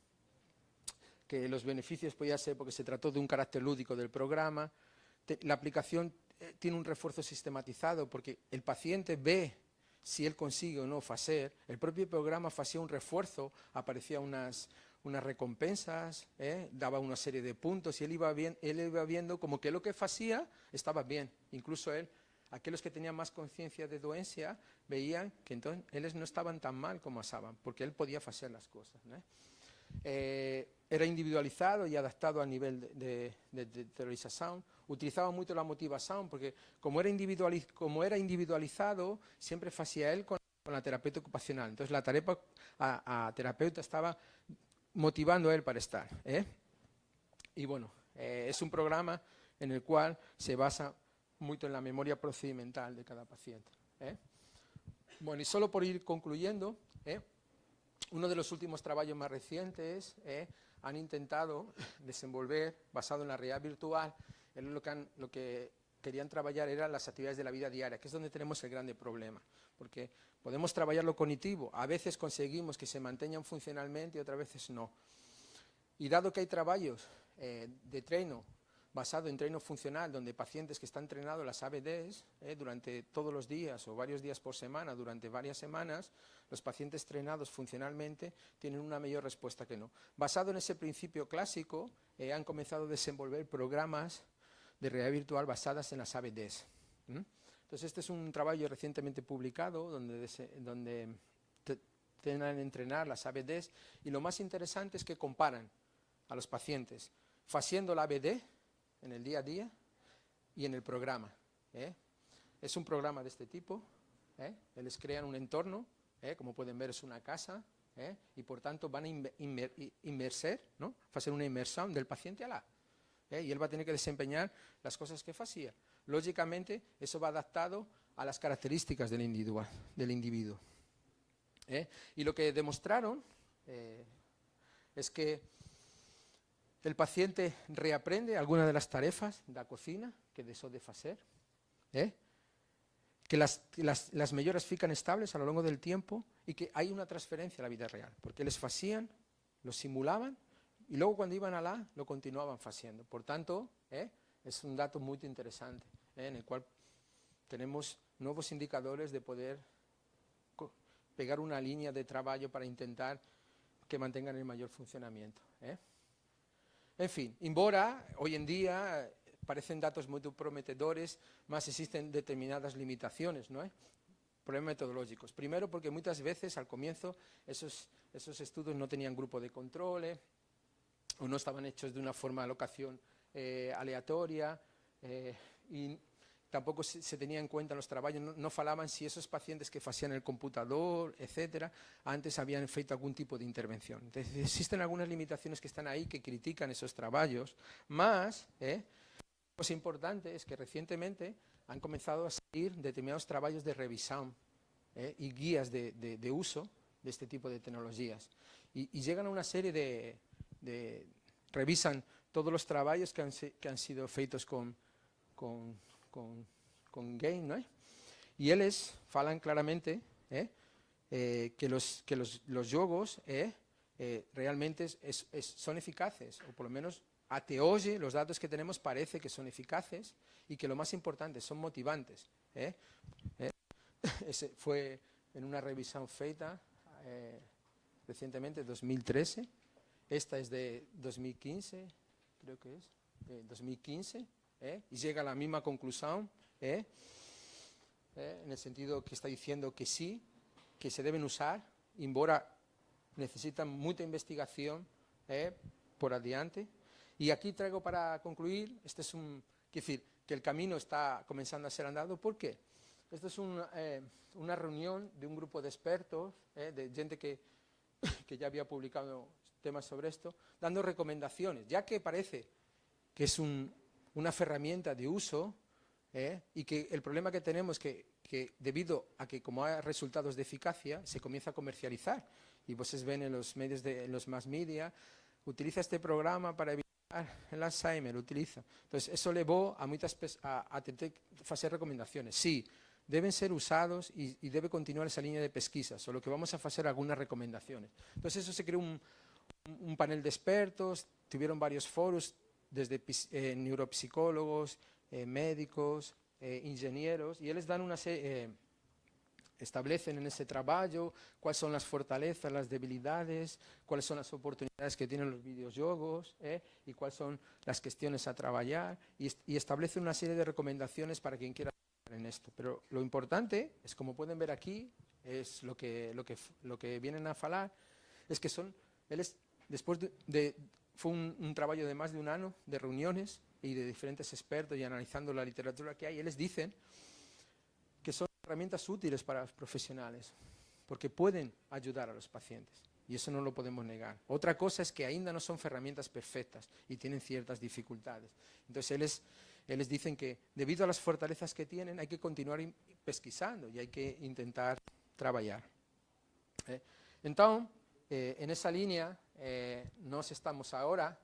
que los beneficios podía ser porque se trató de un carácter lúdico del programa, la aplicación tiene un refuerzo sistematizado porque el paciente ve si él consigue o no hacer, el propio programa hacía un refuerzo, aparecía unas recompensas, daba una serie de puntos y él iba viendo como que lo que hacía estaba bien, incluso aquellos que tenían más conciencia de doencia veían que entonces ellos no estaban tan mal como asaban, porque él podía hacer las cosas, ¿no? Era individualizado y adaptado al nivel de teorización, utilizaba mucho la motivación, porque como era individualizado, siempre hacía él con la terapeuta ocupacional, entonces la terapeuta estaba motivando a él para estar, Y bueno, es un programa en el cual se basa mucho en la memoria procedimental de cada paciente, Bueno, y solo por ir concluyendo, uno de los últimos trabajos más recientes han intentado desenvolver, basado en la realidad virtual, lo que querían trabajar eran las actividades de la vida diaria, que es donde tenemos el grande problema, porque podemos trabajar lo cognitivo, a veces conseguimos que se mantengan funcionalmente y otras veces no. Y dado que hay trabajos de treino basado en treino funcional, donde pacientes que están entrenados las ABDs durante todos los días o varios días por semana, durante varias semanas, los pacientes trenados funcionalmente tienen una mayor respuesta que no. Basado en ese principio clásico, han comenzado a desenvolver programas de realidad virtual basadas en las ABDs. Entonces, este es un trabajo recientemente publicado donde tienen que entrenar las ABDs y lo más interesante es que comparan a los pacientes haciendo la ABD en el día a día y en el programa. Es un programa de este tipo, les crean un entorno, como pueden ver es una casa, y por tanto van a inmerser, ¿no? Hacer una inmersión del paciente a y él va a tener que desempeñar las cosas que hacía. Lógicamente, eso va adaptado a las características del individuo. Y lo que demostraron es que el paciente reaprende algunas de las tareas de la cocina que dejó de hacer, que las melloras fican estables a lo largo del tiempo y que hay una transferencia a la vida real, porque les hacían, lo simulaban y luego cuando iban a lo continuaban haciendo. Por tanto, es un dato muy interesante, en el cual tenemos nuevos indicadores de poder pegar una línea de trabajo para intentar que mantengan el mayor funcionamiento. En fin, embora hoy en día parecen datos muy prometedores, más existen determinadas limitaciones, ¿no? Problemas metodológicos. Primero porque muchas veces al comienzo esos estudios no tenían grupo de control o no estaban hechos de una forma de alocación aleatoria y tampoco se tenía en cuenta en los trabajos, no falaban si esos pacientes que hacían el computador, etcétera, antes habían feito algún tipo de intervención. Entonces, existen algunas limitaciones que están ahí que critican esos trabajos, más, lo más importante es que recientemente han comenzado a salir determinados trabajos de revisión y guías de uso de este tipo de tecnologías. Y llegan a una serie revisan todos los trabajos que han sido feitos con Gain, ¿no? Y ellos falan claramente que los jogos realmente son eficaces, o por lo menos hasta hoy los datos que tenemos parece que son eficaces y que lo más importante son motivantes. Ese fue en una revisión feita recientemente, 2013, esta es de 2015, creo que es, 2015, y llega a la misma conclusión, en el sentido que está diciendo que sí, que se deben usar, embora necesitan mucha investigación por adiante. Y aquí traigo para concluir, quiero decir, que el camino está comenzando a ser andado. ¿Por qué? Esto es una reunión de un grupo de expertos, de gente que ya había publicado temas sobre esto, dando recomendaciones, ya que parece que es una herramienta de uso y que el problema que tenemos es que debido a que como hay resultados de eficacia, se comienza a comercializar. Y ustedes ven en los medios, en los mass media, utiliza este programa para evitar el Alzheimer, utiliza. Entonces, eso levó a muchas a tener que hacer recomendaciones. Sí, deben ser usados y debe continuar esa línea de pesquisa, solo que vamos a hacer algunas recomendaciones. Entonces, eso se creó un panel de expertos, tuvieron varios foros, desde neuropsicólogos, médicos, ingenieros, y ellos dan una serie, establecen en ese trabajo cuáles son las fortalezas, las debilidades, cuáles son las oportunidades que tienen los videojuegos, y cuáles son las cuestiones a trabajar, y establecen una serie de recomendaciones para quien quiera trabajar en esto. Pero lo importante es, como pueden ver aquí, es lo que vienen a hablar, es que después fue un trabajo de más de un año de reuniones y de diferentes expertos y analizando la literatura que hay, ellos dicen que son herramientas útiles para los profesionales, porque pueden ayudar a los pacientes, y eso no lo podemos negar. Otra cosa es que ainda no son herramientas perfectas y tienen ciertas dificultades. Entonces, ellos dicen que debido a las fortalezas que tienen, hay que continuar pesquisando y hay que intentar trabajar. Entonces, en esa línea, nos estamos ahora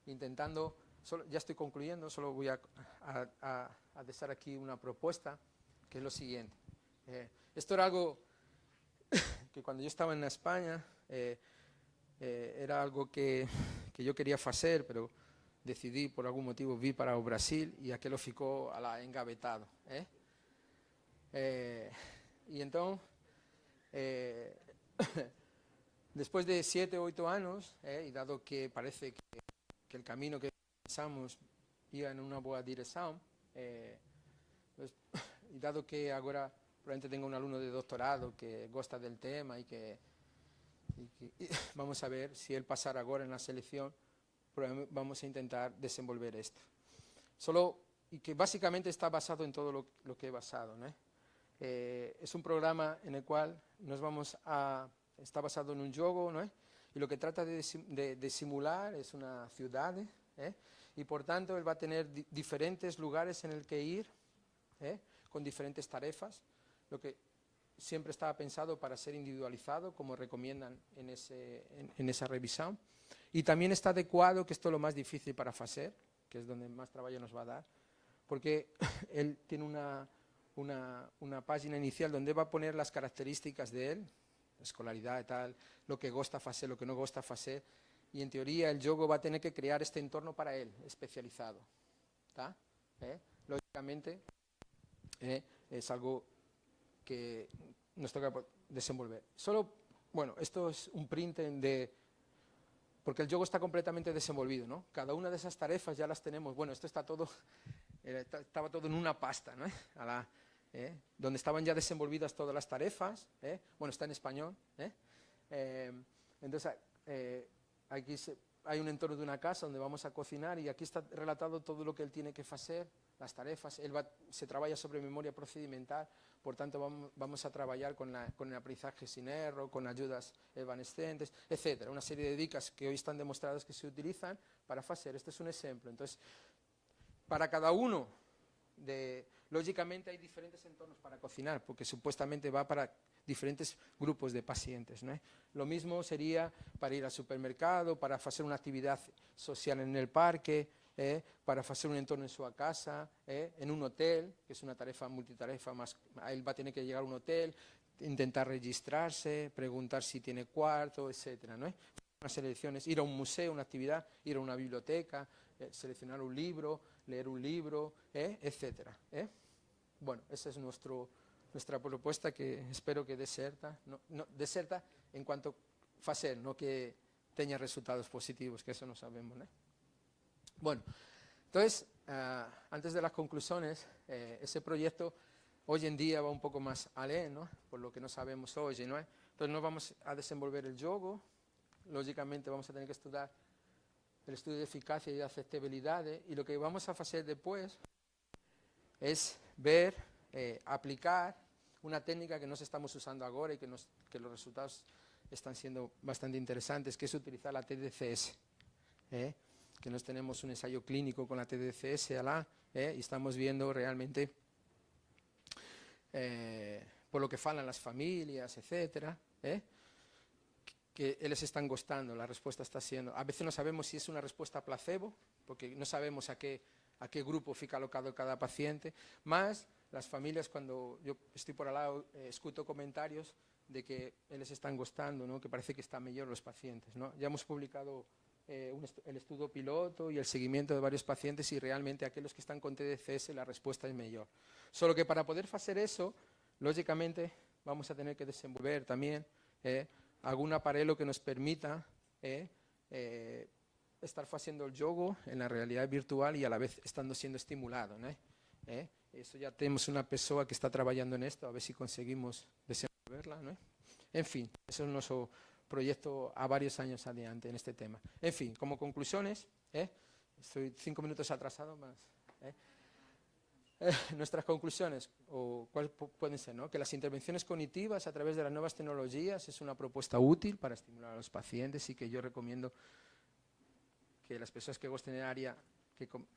intentando, ya estoy concluyendo, solo voy a dejar aquí una propuesta, que es lo siguiente. Esto era algo que cuando yo estaba en España, era algo que yo quería hacer, pero decidí, por algún motivo, vir para o Brasil y aquello ficou engavetado. Y entonces, después de 7 o 8 años, y dado que parece que el camino que pensamos iba en una buena dirección, pues, y dado que ahora probablemente tengo un alumno de doctorado que gosta del tema y vamos a ver si él pasara ahora en la selección, vamos a intentar desenvolver esto. Y que básicamente está basado en todo lo que he basado, ¿no? Es un programa en el cual está basado en un juego, ¿no? Y lo que trata de simular es una ciudad, y por tanto él va a tener diferentes lugares en el que ir, con diferentes tarefas, lo que siempre estaba pensado para ser individualizado, como recomiendan en esa revisión, y también está adecuado, que esto es lo más difícil para hacer, que es donde más trabajo nos va a dar, porque él tiene una página inicial donde va a poner las características de él, escolaridad y tal, lo que gusta hacer, lo que no gusta hacer, y en teoría el juego va a tener que crear este entorno para él, especializado. ¿Tá? Lógicamente, es algo que nos toca desenvolver. Bueno, esto es un print porque el juego está completamente desenvolvido, ¿no? Cada una de esas tarefas ya las tenemos. Bueno, esto está todo, estaba todo en una pasta, ¿no? Donde estaban ya desenvolvidas todas las tarefas, bueno, está en español, entonces aquí hay un entorno de una casa donde vamos a cocinar y aquí está relatado todo lo que él tiene que hacer, las tarefas. Se trabaja sobre memoria procedimental, por tanto vamos a trabajar con el aprendizaje sin error, con ayudas evanescentes, etcétera. Una serie de dicas que hoy están demostradas que se utilizan para hacer. Este es un ejemplo. Entonces, para cada uno, lógicamente hay diferentes entornos para cocinar, porque supuestamente va para diferentes grupos de pacientes, ¿no? Lo mismo sería para ir al supermercado, para hacer una actividad social en el parque, para hacer un entorno en su casa, en un hotel, que es una tarea multitarefa, él va a tener que llegar a un hotel, intentar registrarse, preguntar si tiene cuarto, etcétera, ¿no? Unas selecciones, ir a un museo, una actividad, ir a una biblioteca, seleccionar un libro, leer un libro, etcétera. Bueno, esa es nuestra propuesta, que espero que deserta en cuanto a hacer, no que tenga resultados positivos, que eso no sabemos, ¿no? Bueno, entonces, antes de las conclusiones, ese proyecto hoy en día va un poco más alé, ¿no? Por lo que no sabemos hoy, ¿no? Entonces no vamos a desenvolver el juego, lógicamente vamos a tener que estudiar el estudio de eficacia y de aceptabilidad, y lo que vamos a hacer después es ver, aplicar una técnica que nos estamos usando ahora y que los resultados están siendo bastante interesantes, que es utilizar la TDCS, que nos tenemos un ensayo clínico con la TDCS y estamos viendo realmente por lo que falan las familias, etcétera, que eles están gostando, a resposta está sendo. A veces non sabemos se é unha resposta placebo, porque non sabemos a que grupo fica alocado cada paciente, mas las familias, cuando yo estoy por al lado, escuto comentarios de que eles están gostando, ¿no? Que parece que están mellor los pacientes, ¿no? Ya hemos publicado el estudio piloto y el seguimiento de varios pacientes y realmente aquellos que están con TDCS la respuesta es mejor. Solo que para poder hacer eso, lógicamente vamos a tener que desenvolver también algún aparelho que nos permita estar haciendo el yoga en la realidad virtual y a la vez estando siendo estimulado, ¿no? Eso ya tenemos una persona que está trabajando en esto, a ver si conseguimos desenvolverla, ¿no? En fin, eso es nuestro proyecto a varios años adiante en este tema. En fin, como conclusiones, estoy 5 minutos atrasado más. Nuestras conclusiones, o cuáles pueden ser, ¿no? Que las intervenciones cognitivas a través de las nuevas tecnologías es una propuesta útil para estimular a los pacientes y que yo recomiendo que las personas que gusten en el área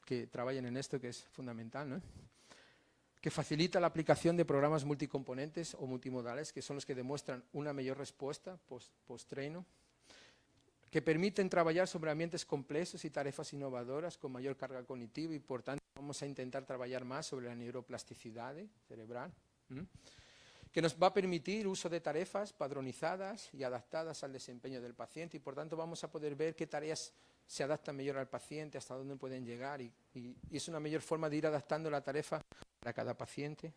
que trabajen en esto, que es fundamental, ¿no? Que facilita la aplicación de programas multicomponentes o multimodales, que son los que demuestran una mejor respuesta post-treino, que permiten trabajar sobre ambientes complejos y tarefas innovadoras con mayor carga cognitiva y, por tanto, vamos a intentar trabajar más sobre la neuroplasticidad cerebral, que nos va a permitir uso de tarefas padronizadas y adaptadas al desempeño del paciente y, por tanto, vamos a poder ver qué tareas se adaptan mejor al paciente, hasta dónde pueden llegar y es una mejor forma de ir adaptando la tarea para cada paciente.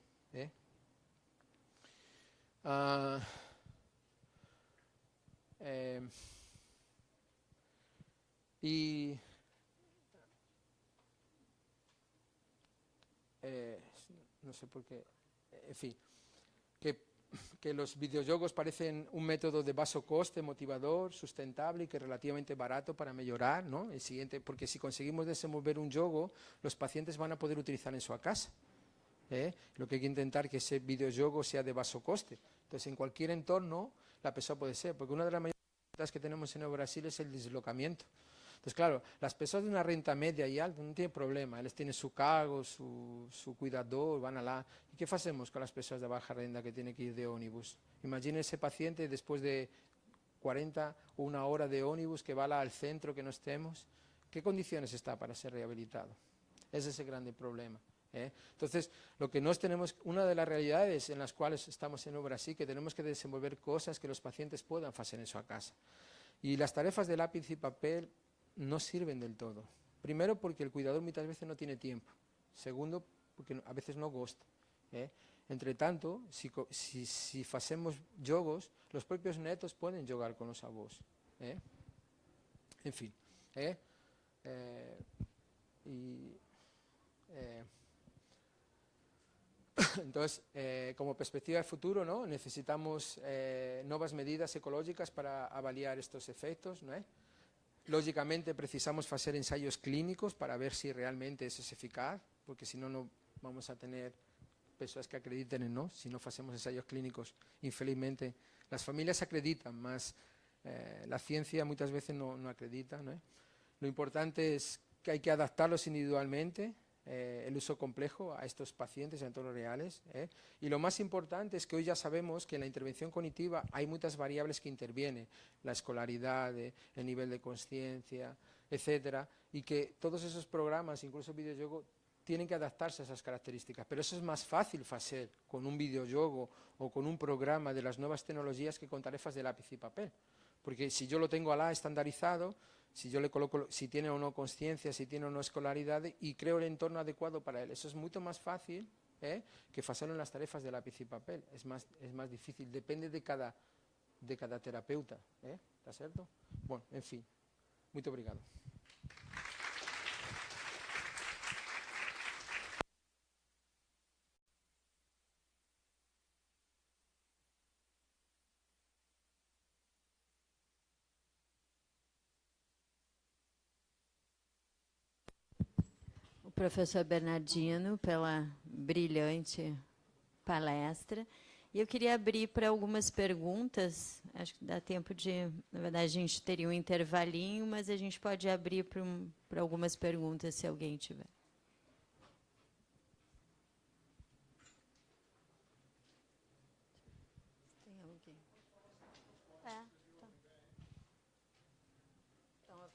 Y no sé por qué, en fin, que los videojuegos parecen un método de bajo coste, motivador, sustentable y que es relativamente barato para mejorar, ¿no? El siguiente, porque si conseguimos desenvolver un juego, los pacientes van a poder utilizar en su casa. Lo que hay que intentar que ese videojuego sea de bajo coste. Entonces, en cualquier entorno, la persona puede ser, porque una de las mayores dificultades que tenemos en el Brasil es el deslocamiento. Entonces, claro, las personas de una renta media y alta no tienen problema, ellos tienen su cargo, su cuidador, van allá. ¿Y qué hacemos con las personas de baja renta que tienen que ir de ómnibus? Imaginen ese paciente después de 40 o una hora de ómnibus que va al centro que no estemos. ¿Qué condiciones está para ser rehabilitado? Ese es el grande problema. Entonces, lo que nos tenemos, una de las realidades en las cuales estamos en Brasil, que tenemos que desenvolver cosas que los pacientes puedan hacer en su casa. Y las tareas de lápiz y papel no sirven del todo. Primero, porque el cuidador muchas veces no tiene tiempo. Segundo, porque a veces no gusta. Entre tanto, si hacemos jogos, los propios netos pueden jugar con los abuelos. En fin. Entonces, como perspectiva de futuro, ¿no? Necesitamos nuevas medidas ecológicas para avaliar estos efectos, ¿no? Lógicamente precisamos hacer ensayos clínicos para ver si realmente eso es eficaz, porque si no, no vamos a tener personas que acrediten en no. Si no hacemos ensayos clínicos, infelizmente, las familias acreditan, más la ciencia muchas veces no acredita, ¿no? Lo importante es que hay que adaptarlos individualmente, el uso complejo a estos pacientes en entornos reales. Y lo más importante es que hoy ya sabemos que en la intervención cognitiva hay muchas variables que intervienen, la escolaridad, el nivel de conciencia, etcétera, y que todos esos programas, incluso videojuegos, tienen que adaptarse a esas características. Pero eso es más fácil hacer con un videojuego o con un programa de las nuevas tecnologías que con tarefas de lápiz y papel. Porque si yo lo tengo estandarizado, si yo le coloco si tiene o no conciencia, si tiene o no escolaridad y creo el entorno adecuado para él. Eso es mucho más fácil que hacerlo en las tarefas de lápiz y papel. Es más difícil, depende de cada terapeuta. ¿Está cierto? Bueno, en fin. Muito obrigado. Professor Bernardino, pela brilhante palestra. E eu queria abrir para algumas perguntas. Acho que dá tempo de... Na verdade, a gente teria um intervalinho, mas a gente pode abrir para algumas perguntas, se alguém tiver. Tem alguém? Tá.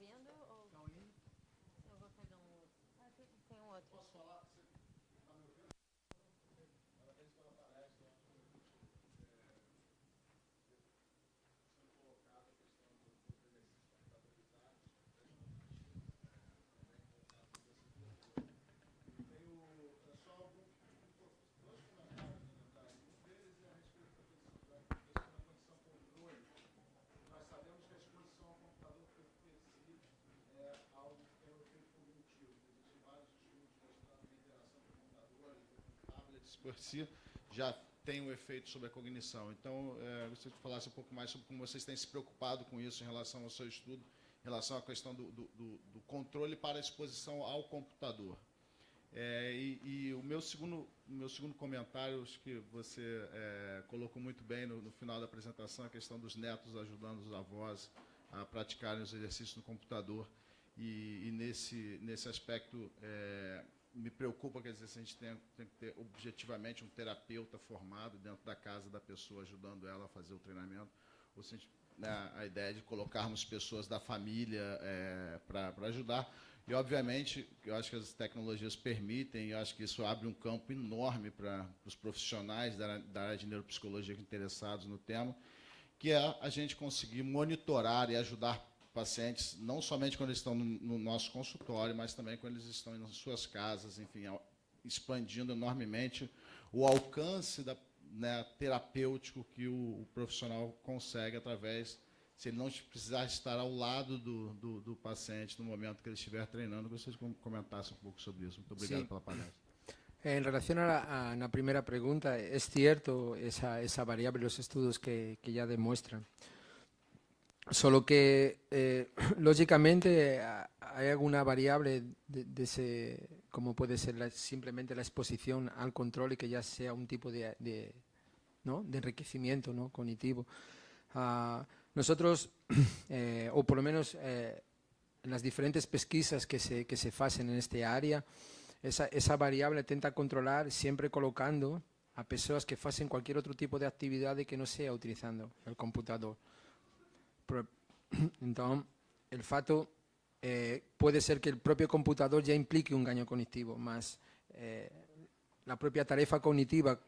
vendo ou eu vou pegar um outro? Ah, tem um outro. Posso falar? Você está me ouvindo? Parabéns pela palestra. Sendo colocada a questão dos exercícios computadorizados. Tenho só dois comentários a comentar. Um deles é a respeito da condição controle. Nós sabemos que a exposição ao computador por si é algo que tem um efeito cognitivo. Existem vários estudos mostrando que a interação com computadores, com tablets por si, já tem um efeito sobre a cognição. Então, gostaria que falasse um pouco mais sobre como vocês têm se preocupado com isso em relação ao seu estudo, em relação à questão do controle para a exposição ao computador. E o meu segundo comentário, acho que você colocou muito bem no final da apresentação, a questão dos netos ajudando os avós a praticarem os exercícios no computador. E nesse aspecto, me preocupa, quer dizer, se a gente tem que ter objetivamente um terapeuta formado dentro da casa da pessoa, ajudando ela a fazer o treinamento, ou se a gente, a ideia de colocarmos pessoas da família para ajudar. E, obviamente, eu acho que as tecnologias permitem, eu acho que isso abre um campo enorme para os profissionais da área de neuropsicologia interessados no tema, que é a gente conseguir monitorar e ajudar pacientes, não somente quando eles estão no nosso consultório, mas também quando eles estão nas suas casas, enfim, expandindo enormemente o alcance terapêutico que o profissional consegue através, se ele não precisar estar ao lado do paciente no momento que ele estiver treinando. Gostaria que comentasse um pouco sobre isso. Muito obrigado pela palestra. En relación a la primera pregunta, es cierto esa variable, los estudios que ya demuestran. Solo que, lógicamente, hay alguna variable de ese, como puede ser simplemente la exposición al control y que ya sea un tipo de enriquecimiento, ¿no?, cognitivo. Nosotros, o por lo menos en las diferentes pesquisas que se hacen en este área, esa variable tenta controlar siempre colocando a personas que hacen cualquier otro tipo de actividad y que no sea utilizando el computador. Entonces, el fato puede ser que el propio computador ya implique un daño cognitivo, más la propia tarea cognitiva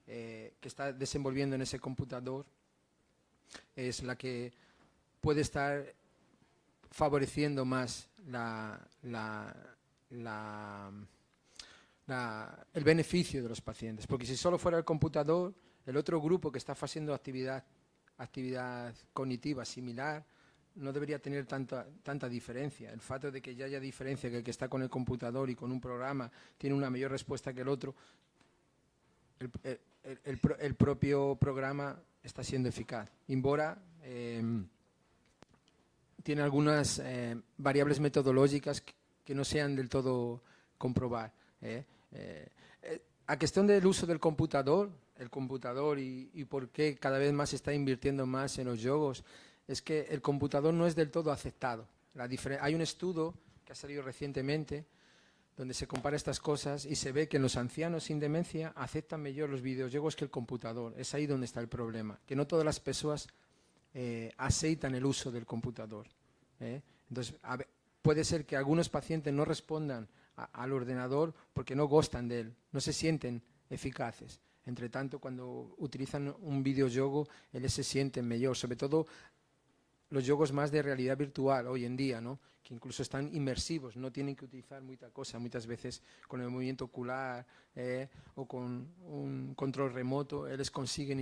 que está desenvolviendo en ese computador es la que puede estar favoreciendo más el beneficio de los pacientes. Porque si solo fuera el computador, el otro grupo que está haciendo actividad cognitiva similar no debería tener tanta diferencia. El fato de que ya haya diferencia, que el que está con el computador y con un programa tiene una mayor respuesta que el otro, el propio programa está siendo eficaz. Embora tiene algunas variables metodológicas que no sean del todo comprobar. A cuestión del uso del computador, y por qué cada vez más se está invirtiendo más en los juegos, es que el computador no es del todo aceptado. Hay un estudio que ha salido recientemente donde se compara estas cosas y se ve que los ancianos sin demencia aceptan mejor los videojuegos que el computador. Es ahí donde está el problema, que no todas las personas aceitan el uso del computador. Entonces, puede ser que algunos pacientes no respondan al ordenador porque no gustan de él, no se sienten eficaces. Entre tanto, cuando utilizan un videojuego, ellos se sienten mejor, sobre todo los juegos más de realidad virtual hoy en día, ¿no?, que incluso están inmersivos, no tienen que utilizar mucha cosa, muchas veces con el movimiento ocular o con un control remoto, ellos consiguen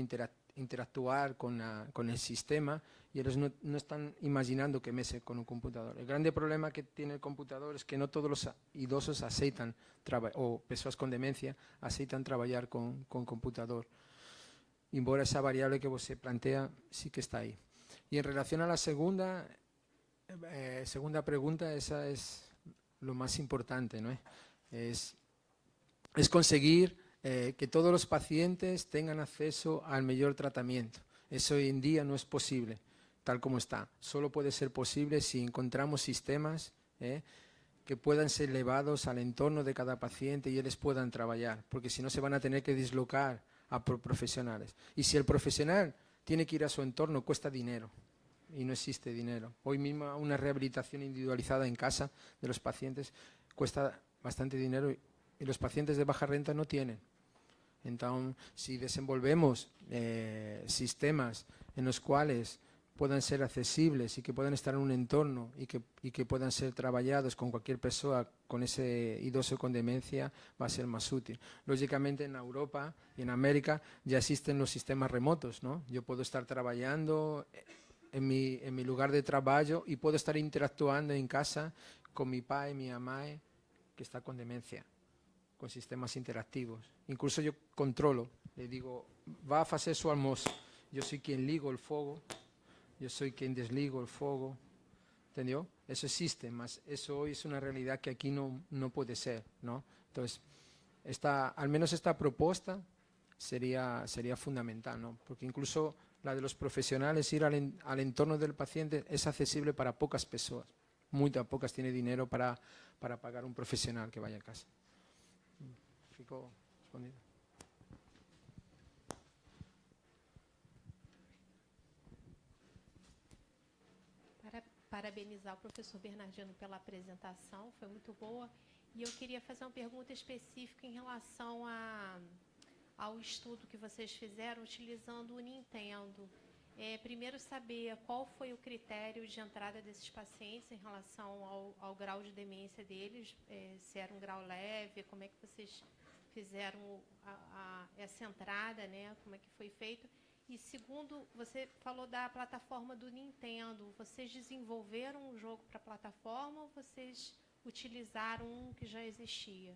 interactuar con el sistema y ellos no están imaginando que mese con un computador. El grande problema que tiene el computador es que no todos los idosos aceitan, o personas con demencia, aceitan trabajar con computador. Embora esa variable que se plantea sí que está ahí. Y en relación a la segunda pregunta, esa es lo más importante, ¿no? Es conseguir que todos los pacientes tengan acceso al mejor tratamiento. Eso hoy en día no es posible, tal como está. Solo puede ser posible si encontramos sistemas que puedan ser llevados al entorno de cada paciente y ellos puedan trabajar, porque si no se van a tener que dislocar a profesionales. Y si el profesional tiene que ir a su entorno, cuesta dinero. y no existe dinero. Hoy mismo una rehabilitación individualizada en casa de los pacientes cuesta bastante dinero y los pacientes de baja renta no tienen. Entonces, si desenvolvemos sistemas en los cuales puedan ser accesibles y que puedan estar en un entorno y que puedan ser trabajados con cualquier persona con ese idoso con demencia, va a ser más útil. Lógicamente en Europa y en América ya existen los sistemas remotos, ¿no? Yo puedo estar trabajando en mi lugar de trabajo y puedo estar interactuando en casa con mi padre y mi mamá que está con demencia, con sistemas interactivos. Incluso yo controlo, le digo, va a hacer su almuerzo, yo soy quien ligo el fuego, yo soy quien desligo el fuego, ¿entendió? Eso existe, mas eso hoy es una realidad que aquí no puede ser, ¿no? Entonces, al menos esta propuesta sería fundamental, ¿no? Porque incluso la de los profesionales, ir al entorno del paciente es accesible para pocas personas. Muy pocas tiene dinero para pagar un profesional que vaya a casa. ¿Fico respondido? Parabenizar o professor Bernardino pela apresentação, foi muito boa. E eu queria fazer uma pergunta específica em relação ao estudo que vocês fizeram utilizando o Nintendo. Primeiro, saber qual foi o critério de entrada desses pacientes em relação ao grau de demência deles, se era um grau leve, como é que vocês fizeram essa entrada, né? Como é que foi feito? E segundo, você falou da plataforma do Nintendo. Vocês desenvolveram um jogo para a plataforma ou vocês utilizaram um que já existia?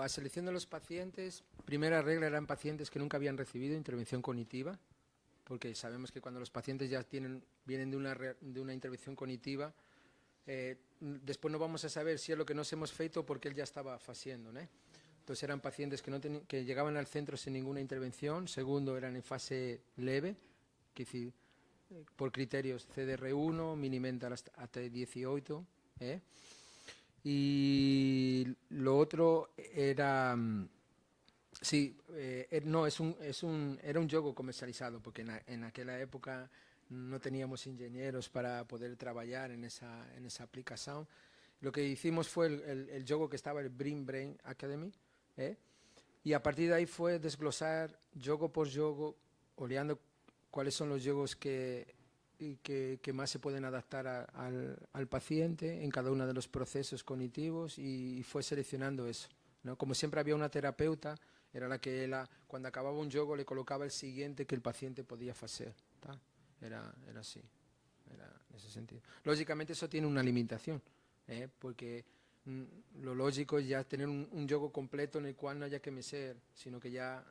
A selección de los pacientes, primera regla eran pacientes que nunca habían recibido intervención cognitiva, porque sabemos que cuando los pacientes ya vienen de una intervención cognitiva, después no vamos a saber si es lo que nos hemos feito porque él ya estaba haciendo, ¿no? Entonces eran pacientes que llegaban al centro sin ninguna intervención. Segundo, eran en fase leve, que decir, por criterios CDR1, Minimental hasta 18. Y lo otro era... Sí, era un juego comercializado, porque en aquella época no teníamos ingenieros para poder trabajar en esa aplicación. Lo que hicimos fue el juego que estaba, el Brain Academy, y a partir de ahí fue desglosar juego por juego, oleando cuáles son los juegos que más se pueden adaptar al paciente en cada uno de los procesos cognitivos, y fue seleccionando eso, ¿no? Como siempre había una terapeuta, era la que cuando acababa un juego le colocaba el siguiente que el paciente podía hacer, ¿tá? Era así, era en ese sentido. Lógicamente eso tiene una limitación, porque lo lógico es ya tener un juego completo en el cual no haya que mecer, sino que ya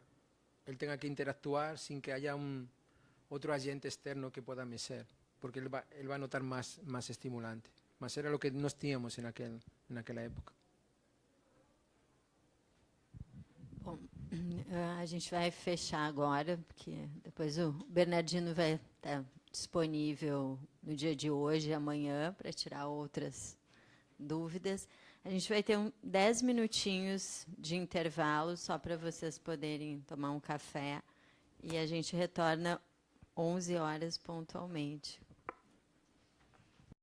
él tenga que interactuar sin que haya otro agente externo que pueda mecer, porque él va a notar más estimulante. Mas era lo que nós tínhamos naquela época. Bom, a gente vai fechar agora, porque depois o Bernardino vai estar disponível no dia de hoje e amanhã para tirar outras dúvidas. A gente vai ter 10 minutinhos de intervalo, só para vocês poderem tomar um café, e a gente retorna 11 horas pontualmente.